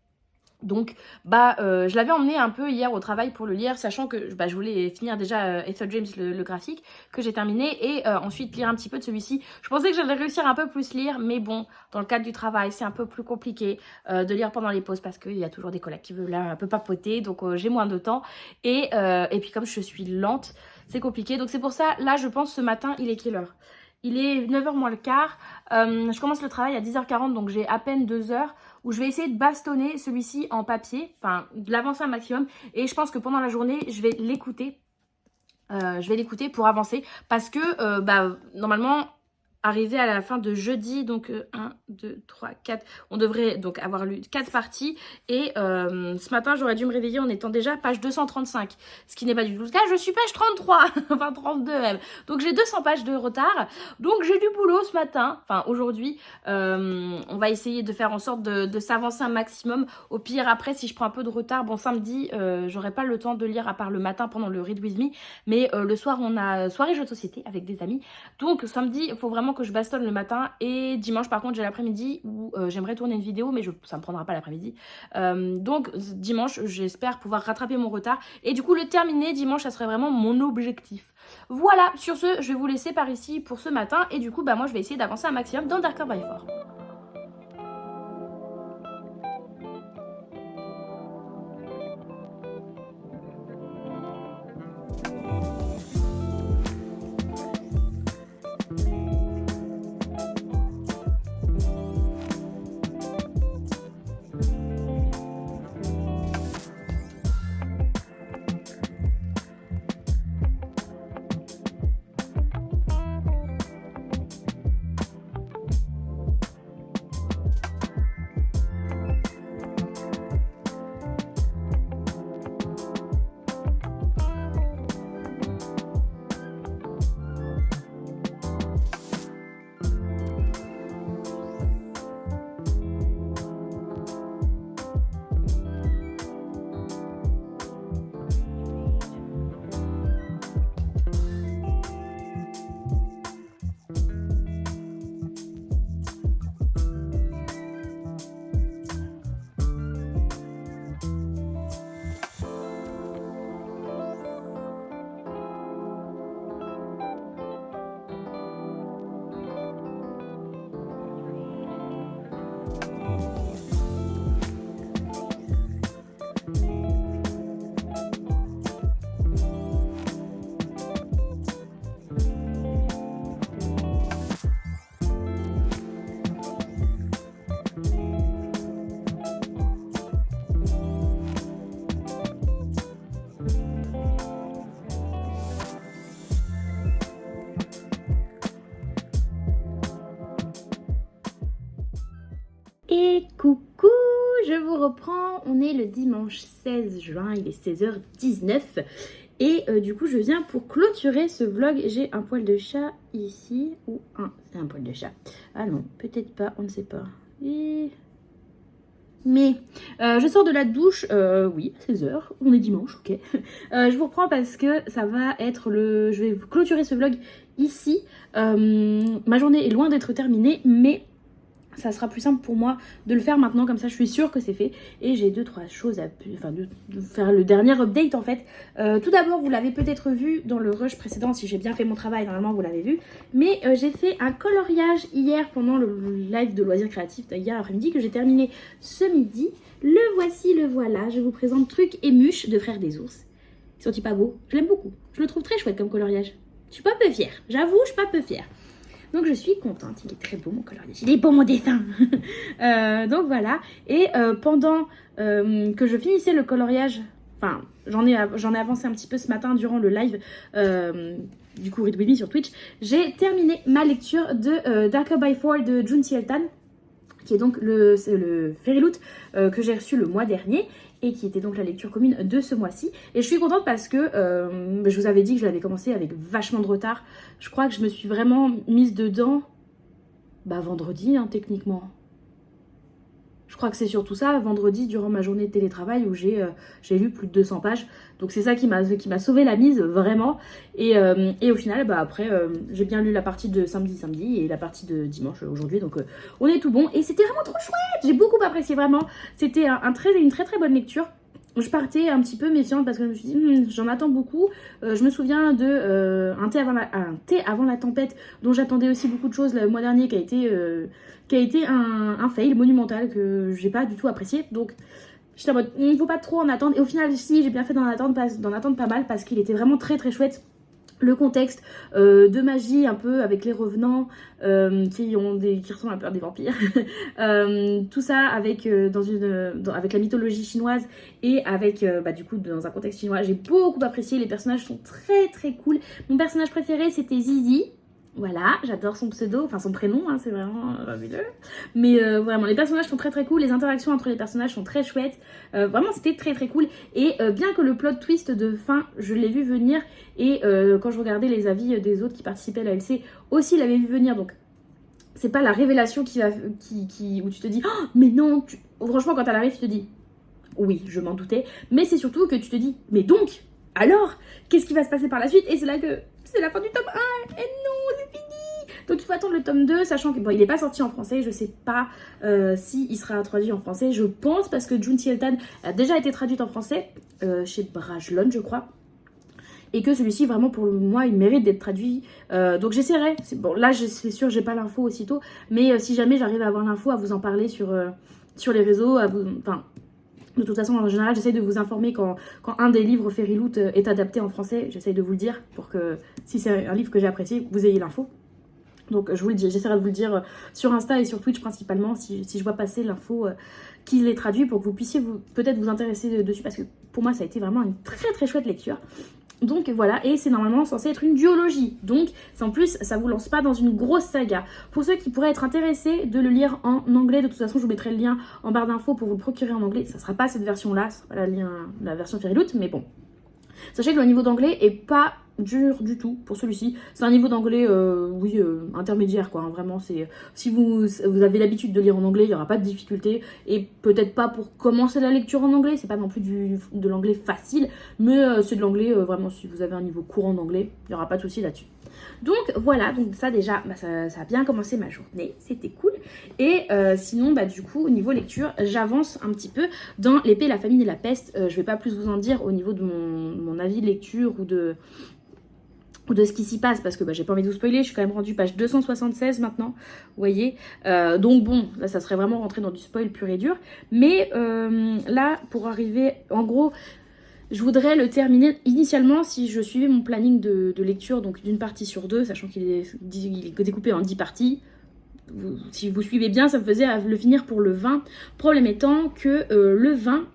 Donc je l'avais emmené un peu hier au travail pour le lire, sachant que je voulais finir déjà Ether James le graphique que j'ai terminé et ensuite lire un petit peu de celui-ci. Je pensais que j'allais réussir un peu plus lire, mais bon, dans le cadre du travail c'est un peu plus compliqué de lire pendant les pauses parce qu'il y a toujours des collègues qui veulent là un peu papoter, donc j'ai moins de temps et puis comme je suis lente c'est compliqué, donc c'est pour ça là je pense ce matin il est quelle heure ? Il est 9h moins le quart, je commence le travail à 10h40 donc j'ai à peine 2 heures où je vais essayer de bastonner celui-ci en papier, enfin de l'avancer un maximum et je pense que pendant la journée je vais l'écouter pour avancer parce que normalement arrivé à la fin de jeudi, donc 1, 2, 3, 4, on devrait donc avoir lu 4 parties et ce matin j'aurais dû me réveiller en étant déjà page 235, ce qui n'est pas du tout le cas, je suis page 33, enfin 32 même, donc j'ai 200 pages de retard, donc j'ai du boulot ce matin, enfin aujourd'hui, on va essayer de faire en sorte de s'avancer un maximum, au pire après si je prends un peu de retard, bon samedi j'aurai pas le temps de lire à part le matin pendant le Read With Me, mais le soir on a soirée jeux de société avec des amis, donc samedi il faut vraiment vraiment que je bastonne le matin. Et dimanche par contre j'ai l'après-midi où j'aimerais tourner une vidéo, mais ça me prendra pas l'après-midi. Donc dimanche j'espère pouvoir rattraper mon retard. Et du coup le terminer dimanche, ça serait vraiment mon objectif. Voilà, sur ce, je vais vous laisser par ici pour ce matin. Et du coup, moi je vais essayer d'avancer un maximum dans Darker by 4. Et coucou, je vous reprends, on est le dimanche 16 juin, il est 16h19 et du coup je viens pour clôturer ce vlog. J'ai un poil de chat ici, ou c'est un poil de chat, ah non, peut-être pas, on ne sait pas. Mais je sors de la douche, oui, 16h, on est dimanche, ok. Je vous reprends parce que ça va être je vais clôturer ce vlog ici. Ma journée est loin d'être terminée, mais ça sera plus simple pour moi de le faire maintenant, comme ça je suis sûre que c'est fait. Et j'ai 2-3 choses de faire le dernier update en fait. Tout d'abord, vous l'avez peut-être vu dans le rush précédent, si j'ai bien fait mon travail, normalement vous l'avez vu. Mais j'ai fait un coloriage hier pendant le live de loisirs créatifs hier après-midi, que j'ai terminé ce midi. Le voici, le voilà, je vous présente Truc et Muche de Frères des Ours. Ils sont-ils pas beaux? Je l'aime beaucoup, je le trouve très chouette comme coloriage. Je suis pas peu fière, j'avoue, je suis pas peu fière. Donc je suis contente, il est très beau mon coloriage, il est beau mon dessin. Donc voilà, et pendant que je finissais le coloriage, enfin j'en ai avancé un petit peu ce matin durant le live du coup Read With Me sur Twitch, j'ai terminé ma lecture de Darker by 4 de Junzi Eltan, qui est donc le Fairy Loot que j'ai reçu le mois dernier et qui était donc la lecture commune de ce mois-ci. Et je suis contente parce que je vous avais dit que je l'avais commencé avec vachement de retard. Je crois que je me suis vraiment mise dedans vendredi, techniquement. Je crois que c'est surtout ça, vendredi, durant ma journée de télétravail, où j'ai lu plus de 200 pages. Donc c'est ça qui m'a sauvé la mise, vraiment. Et au final, après, j'ai bien lu la partie de samedi et la partie de dimanche aujourd'hui. Donc on est tout bon. Et c'était vraiment trop chouette. J'ai beaucoup apprécié, vraiment. C'était une très très bonne lecture. Je partais un petit peu méfiante parce que je me suis dit, j'en attends beaucoup. Je me souviens de un thé avant la tempête, dont j'attendais aussi beaucoup de choses le mois dernier, qui a été un fail monumental que j'ai pas du tout apprécié. Donc j'étais en mode, il ne faut pas trop en attendre. Et au final, si, j'ai bien fait d'en attendre pas mal parce qu'il était vraiment très très chouette. Le contexte de magie un peu avec les revenants qui ressemblent un peu à des vampires. Tout ça avec, avec la mythologie chinoise et avec du coup dans un contexte chinois. J'ai beaucoup apprécié, les personnages sont très très cool. Mon personnage préféré c'était Zizi. Voilà, j'adore son pseudo, enfin son prénom, c'est vraiment fabuleux. Mais vraiment, les personnages sont très très cool, les interactions entre les personnages sont très chouettes. Vraiment, c'était très très cool. Et bien que le plot twist de fin, je l'ai vu venir. Et quand je regardais les avis des autres qui participaient à la LC, aussi l'avaient vu venir. Donc, c'est pas la révélation où tu te dis, oh, mais non, franchement, quand elle arrive, tu te dis, oui, je m'en doutais. Mais c'est surtout que tu te dis, mais donc, alors, qu'est-ce qui va se passer par la suite? Et c'est là que c'est la fin du tome 1. Et non, c'est fini. Donc il faut attendre le tome 2, sachant que bon, il n'est pas sorti en français, je sais pas s'il sera traduit en français, je pense, parce que June Tieltan a déjà été traduite en français, chez Brajlon je crois, et que celui-ci vraiment pour moi il mérite d'être traduit, donc j'essaierai, bon là c'est sûr j'ai pas l'info aussitôt, mais si jamais j'arrive à avoir l'info, à vous en parler sur les réseaux, enfin... De toute façon, en général, j'essaye de vous informer quand un des livres Fairyloot est adapté en français. J'essaye de vous le dire pour que, si c'est un livre que j'ai apprécié, vous ayez l'info. Donc, je vous le dis, j'essaierai de vous le dire sur Insta et sur Twitch principalement, si je vois passer l'info qu'il est traduit, pour que vous puissiez peut-être vous intéresser dessus, parce que pour moi, ça a été vraiment une très très chouette lecture. Donc voilà, et c'est normalement censé être une duologie. Donc en plus, ça vous lance pas dans une grosse saga. Pour ceux qui pourraient être intéressés de le lire en anglais, de toute façon, je vous mettrai le lien en barre d'infos pour vous le procurer en anglais. Ça sera pas cette version-là, ça sera pas la version Fairyloot, mais bon. Sachez que le niveau d'anglais est pas dur du tout pour celui-ci. C'est un niveau d'anglais, intermédiaire quoi. Hein, vraiment, c'est si vous avez l'habitude de lire en anglais, il n'y aura pas de difficulté. Et peut-être pas pour commencer la lecture en anglais, c'est pas non plus de l'anglais facile, mais c'est de l'anglais vraiment si vous avez un niveau courant d'anglais, il n'y aura pas de souci là-dessus. Donc voilà, donc ça déjà, ça a bien commencé ma journée, c'était cool. Et sinon, du coup, au niveau lecture, j'avance un petit peu dans L'épée, la famine et la peste. Je vais pas plus vous en dire au niveau de mon avis de lecture ou de ce qui s'y passe, parce que j'ai pas envie de vous spoiler, je suis quand même rendue page 276 maintenant, vous voyez. Donc bon, là ça serait vraiment rentrer dans du spoil pur et dur. Mais là, pour arriver, en gros... Je voudrais le terminer initialement si je suivais mon planning de lecture, donc d'une partie sur 2, sachant qu'il est découpé en 10 parties. Si vous suivez bien, ça me faisait le finir pour le 20. Problème étant que le 20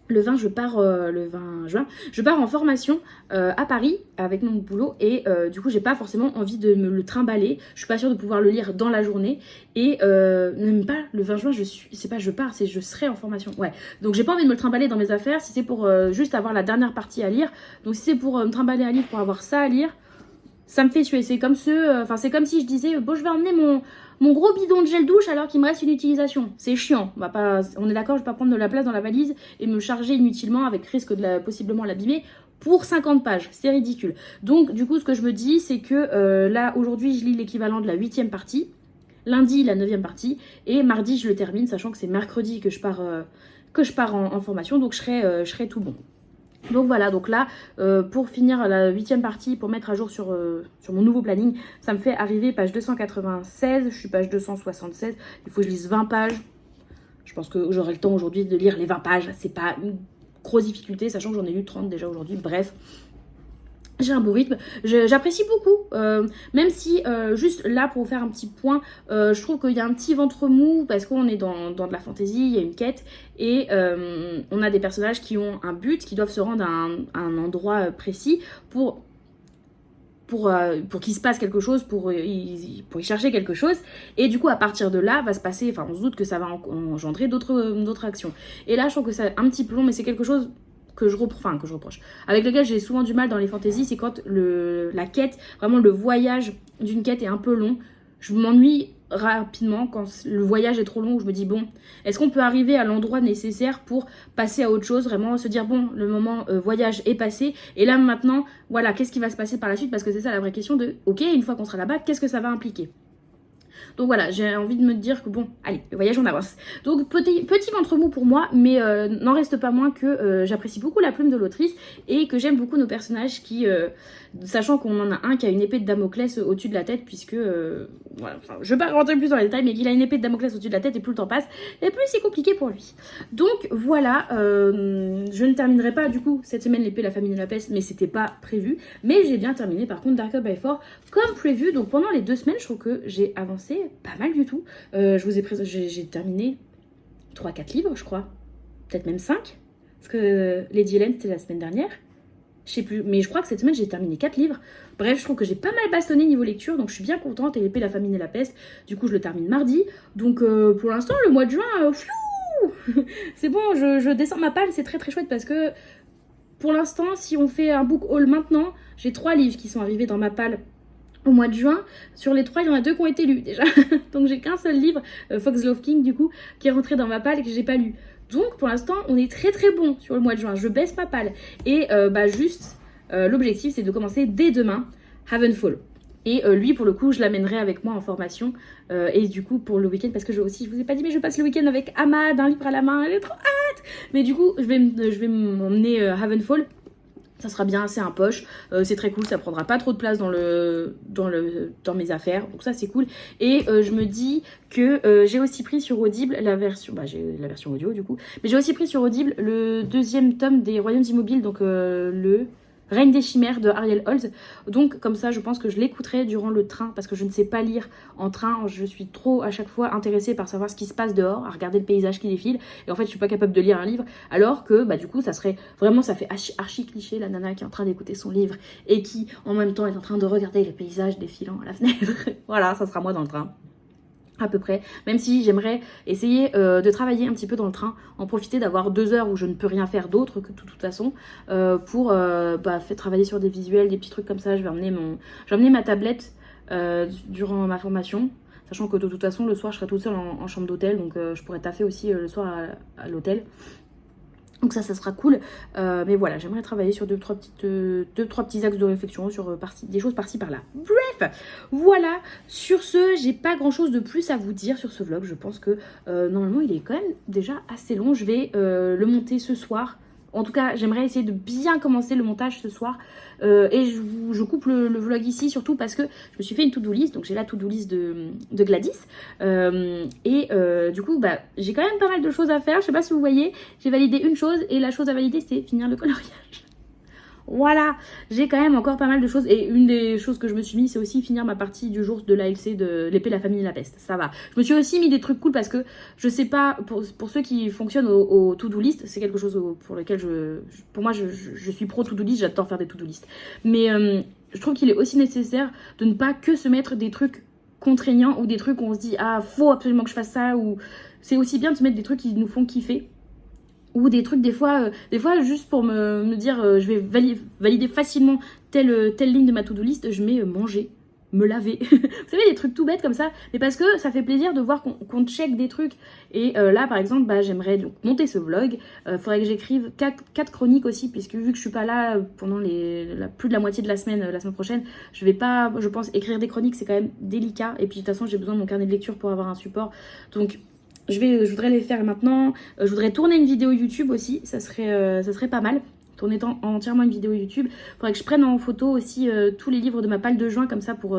je pars le 20 juin, je pars en formation à Paris avec mon boulot et du coup j'ai pas forcément envie de me le trimballer, je suis pas sûre de pouvoir le lire dans la journée et même pas le 20 juin je serai en formation, ouais, donc j'ai pas envie de me le trimballer dans mes affaires si c'est pour juste avoir la dernière partie à lire, donc si c'est pour me trimballer un livre pour avoir ça à lire, ça me fait suer, c'est comme c'est comme si je disais bon je vais emmener mon gros bidon de gel douche alors qu'il me reste une utilisation. C'est chiant. On est d'accord, je vais pas prendre de la place dans la valise et me charger inutilement avec risque de possiblement l'abîmer pour 50 pages. C'est ridicule. Donc du coup ce que je me dis c'est que là aujourd'hui je lis l'équivalent de la 8e partie. Lundi la 9e partie. Et mardi je le termine sachant que c'est mercredi que je pars en formation. Donc je serai tout bon. Donc voilà, donc là, pour finir la 8e partie, pour mettre à jour sur mon nouveau planning, ça me fait arriver page 296, je suis page 276, il faut que je lise 20 pages. Je pense que j'aurai le temps aujourd'hui de lire les 20 pages, c'est pas une grosse difficulté, sachant que j'en ai lu 30 déjà aujourd'hui, bref. J'ai un beau rythme, j'apprécie beaucoup, même si juste là pour vous faire un petit point, je trouve qu'il y a un petit ventre mou parce qu'on est dans de la fantaisie, il y a une quête et on a des personnages qui ont un but, qui doivent se rendre à un endroit précis pour qu'il se passe quelque chose, pour y chercher quelque chose, et du coup à partir de là va se passer, on se doute que ça va engendrer d'autres actions. Et là je trouve que c'est un petit peu long, mais c'est quelque chose que je reproche, avec lequel j'ai souvent du mal dans les fantaisies, c'est quand la quête, vraiment le voyage d'une quête est un peu long. Je m'ennuie rapidement quand le voyage est trop long, où je me dis bon, est-ce qu'on peut arriver à l'endroit nécessaire pour passer à autre chose, vraiment se dire bon, le moment voyage est passé, et là maintenant, voilà, qu'est-ce qui va se passer par la suite, parce que c'est ça la vraie question de, ok, une fois qu'on sera là-bas, qu'est-ce que ça va impliquer? Donc voilà, j'ai envie de me dire que bon, allez, le voyage on avance. Donc petit ventre mou pour moi, mais n'en reste pas moins que j'apprécie beaucoup la plume de l'autrice et que j'aime beaucoup nos personnages qui, sachant qu'on en a un qui a une épée de Damoclès au-dessus de la tête, puisque, voilà, je vais pas rentrer plus dans les détails, mais qu'il a une épée de Damoclès au-dessus de la tête et plus le temps passe, et plus c'est compliqué pour lui. Donc voilà, je ne terminerai pas du coup cette semaine l'épée, la famine et la peste, mais c'était pas prévu. Mais j'ai bien terminé par contre Darker by Four comme prévu, donc pendant les 2 semaines, je trouve que j'ai avancé pas mal du tout. J'ai terminé 3-4 livres, je crois. Peut-être même 5. Parce que Lady Helen, c'était la semaine dernière. Je sais plus. Mais je crois que cette semaine, j'ai terminé 4 livres. Bref, je trouve que j'ai pas mal bastonné niveau lecture. Donc, je suis bien contente. Et l'épée, la famine et la peste. Du coup, je le termine mardi. Donc, pour l'instant, le mois de juin, c'est bon, je descends ma palle. C'est très, très chouette parce que, pour l'instant, si on fait un book haul maintenant, j'ai 3 livres qui sont arrivés dans ma palle au mois de juin. Sur les 3, il y en a 2 qui ont été lus déjà. Donc j'ai qu'un seul livre, Fox Love King du coup, qui est rentré dans ma palle et que j'ai pas lu. Donc pour l'instant, on est très très bon sur le mois de juin. Je baisse ma palle. Et l'objectif, c'est de commencer dès demain Havenfall. Et lui, pour le coup, je l'amènerai avec moi en formation. Et du coup, pour le week-end, parce que je vous ai pas dit, mais je passe le week-end avec Ahmad, un livre à la main, elle est trop hâte. Mais du coup, je vais m'emmener Havenfall. Ça sera bien, c'est un poche, c'est très cool, ça prendra pas trop de place dans mes affaires, donc ça c'est cool. Et je me dis que j'ai aussi pris sur Audible la version, j'ai la version audio du coup, mais j'ai aussi pris sur Audible le 2e tome des Royaumes Immobiles, donc le Règne des Chimères de Ariel Holz. Donc comme ça je pense que je l'écouterai durant le train, parce que je ne sais pas lire en train, je suis trop à chaque fois intéressée par savoir ce qui se passe dehors, à regarder le paysage qui défile, et en fait je suis pas capable de lire un livre, alors que du coup ça serait vraiment, ça fait archi cliché, la nana qui est en train d'écouter son livre et qui en même temps est en train de regarder le paysage défilant à la fenêtre. Voilà, ça sera moi dans le train. À peu près, même si j'aimerais essayer de travailler un petit peu dans le train, en profiter d'avoir 2 heures où je ne peux rien faire d'autre que de toute façon, pour faire travailler sur des visuels, des petits trucs comme ça. Je vais emmener ma tablette durant ma formation, sachant que de toute façon le soir je serai toute seule en chambre d'hôtel, donc je pourrais taffer aussi le soir à l'hôtel. Donc ça sera cool, mais voilà, j'aimerais travailler sur deux, trois petits axes de réflexion, sur des choses par-ci par-là. Bref, voilà, sur ce, j'ai pas grand-chose de plus à vous dire sur ce vlog. Je pense que normalement il est quand même déjà assez long. Je vais le monter ce soir. En tout cas, j'aimerais essayer de bien commencer le montage ce soir. Et je coupe le vlog ici, surtout parce que je me suis fait une to-do list. Donc j'ai la to-do list de Gladys. Du coup, j'ai quand même pas mal de choses à faire. Je sais pas si vous voyez, j'ai validé une chose. Et la chose à valider, c'était finir le coloriage. Voilà, j'ai quand même encore pas mal de choses. Et une des choses que je me suis mis, c'est aussi finir ma partie du jour de l'ALC de l'épée, la famille et la peste. Ça va. Je me suis aussi mis des trucs cool parce que je sais pas, pour ceux qui fonctionnent au to-do list, c'est quelque chose pour lequel pour moi, je suis pro to-do list, j'adore faire des to-do list. Mais je trouve qu'il est aussi nécessaire de ne pas que se mettre des trucs contraignants ou des trucs où on se dit, ah, faut absolument que je fasse ça. Ou c'est aussi bien de se mettre des trucs qui nous font kiffer. Ou des trucs des fois juste pour me dire je vais valider facilement telle ligne de ma to-do list, je mets manger, me laver. Vous savez, des trucs tout bêtes comme ça, mais parce que ça fait plaisir de voir qu'on check des trucs. Et là par exemple, j'aimerais donc monter ce vlog. Faudrait que j'écrive 4 chroniques aussi, puisque vu que je suis pas là pendant plus de la moitié de la semaine prochaine, je vais pas, je pense, écrire des chroniques, c'est quand même délicat. Et puis de toute façon j'ai besoin de mon carnet de lecture pour avoir un support, donc je voudrais les faire maintenant. Je voudrais tourner une vidéo YouTube aussi, ça serait pas mal. Tourner entièrement une vidéo YouTube. Faudrait que je prenne en photo aussi tous les livres de ma palle de juin, comme ça pour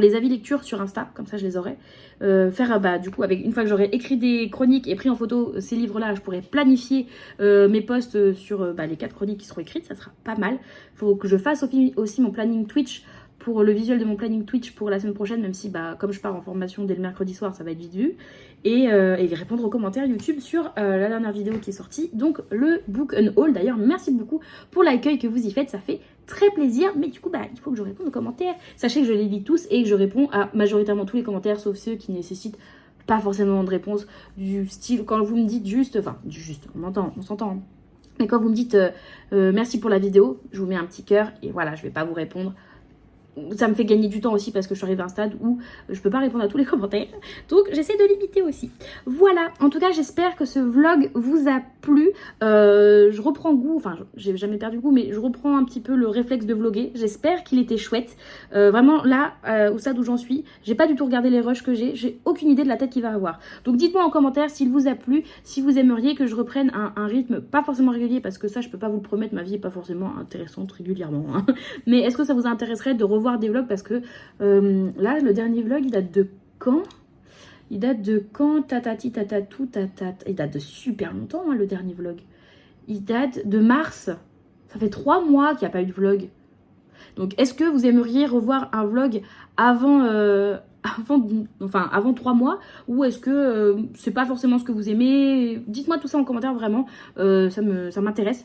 les avis lecture sur Insta, comme ça je les aurai. Du coup, une fois que j'aurai écrit des chroniques et pris en photo ces livres-là, je pourrais planifier mes posts sur les 4 chroniques qui seront écrites, ça sera pas mal. Faut que je fasse aussi mon planning Twitch, pour le visuel de mon planning Twitch pour la semaine prochaine, même si comme je pars en formation dès le mercredi soir, ça va être vite vu. Et répondre aux commentaires YouTube sur la dernière vidéo qui est sortie, donc le Book and Haul. D'ailleurs, merci beaucoup pour l'accueil que vous y faites, ça fait très plaisir. Mais du coup, il faut que je réponde aux commentaires. Sachez que je les lis tous et que je réponds à majoritairement tous les commentaires, sauf ceux qui nécessitent pas forcément de réponse, du style quand vous me dites on s'entend. Hein. Mais quand vous me dites merci pour la vidéo, je vous mets un petit cœur et voilà, je vais pas vous répondre. Ça me fait gagner du temps aussi parce que je suis arrivée à un stade où je peux pas répondre à tous les commentaires. Donc j'essaie de limiter aussi. Voilà, en tout cas j'espère que ce vlog vous a plu. Je reprends goût, enfin j'ai jamais perdu goût, mais je reprends un petit peu le réflexe de vlogger. J'espère qu'il était chouette. Vraiment là, au stade où j'en suis, j'ai pas du tout regardé les rushs que j'ai aucune idée de la tête qu'il va avoir. Donc dites-moi en commentaire s'il vous a plu, si vous aimeriez que je reprenne un rythme pas forcément régulier, parce que ça je peux pas vous le promettre, ma vie est pas forcément intéressante régulièrement. Hein. Mais est-ce que ça vous intéresserait de revoir des vlogs, parce que là le dernier vlog il date de quand il date de super longtemps, hein, le dernier vlog il date de mars, ça fait 3 mois qu'il n'y a pas eu de vlog. Donc est-ce que vous aimeriez revoir un vlog avant 3 mois, ou est-ce que c'est pas forcément ce que vous aimez? Dites-moi tout ça en commentaire, vraiment ça m'intéresse.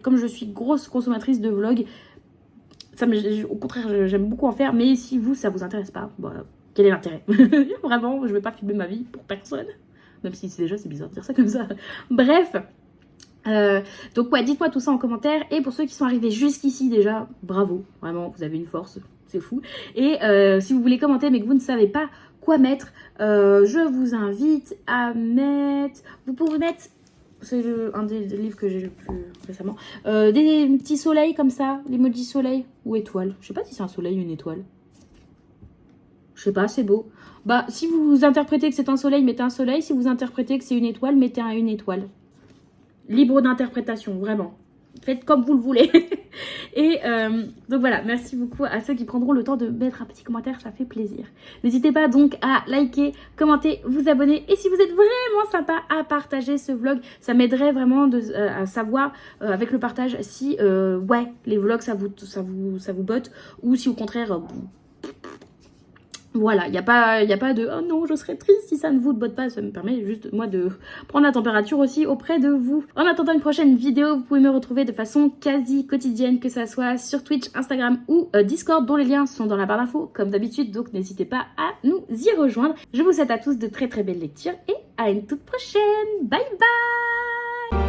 Comme je suis grosse consommatrice de vlogs, au contraire, j'aime beaucoup en faire, mais si ça vous intéresse pas, quel est l'intérêt? Vraiment, je vais pas filmer ma vie pour personne. Même si c'est bizarre de dire ça comme ça. Bref. Donc ouais, dites-moi tout ça en commentaire. Et pour ceux qui sont arrivés jusqu'ici déjà, bravo. Vraiment, vous avez une force, c'est fou. Et si vous voulez commenter mais que vous ne savez pas quoi mettre, je vous invite à mettre... Vous pouvez mettre... C'est un des livres que j'ai lu plus récemment. Des petits soleils comme ça, l'emoji soleil ou étoile. Je sais pas si c'est un soleil ou une étoile. sais pas, c'est beau. Bah, si vous interprétez que c'est un soleil, mettez un soleil. Si vous interprétez que c'est une étoile, mettez une étoile. Libre d'interprétation, vraiment. Faites comme vous le voulez. Et donc voilà, merci beaucoup à ceux qui prendront le temps de mettre un petit commentaire, ça fait plaisir. N'hésitez pas donc à liker, commenter, vous abonner. Et si vous êtes vraiment sympa, à partager ce vlog. Ça m'aiderait vraiment à savoir avec le partage si ouais, les vlogs ça vous botte. Ou si au contraire... voilà, il n'y a pas de « oh non, je serais triste si ça ne vous botte pas ». Ça me permet juste, moi, de prendre la température aussi auprès de vous. En attendant une prochaine vidéo, vous pouvez me retrouver de façon quasi quotidienne, que ça soit sur Twitch, Instagram ou Discord, dont les liens sont dans la barre d'infos, comme d'habitude. Donc, n'hésitez pas à nous y rejoindre. Je vous souhaite à tous de très très belles lectures et à une toute prochaine. Bye bye.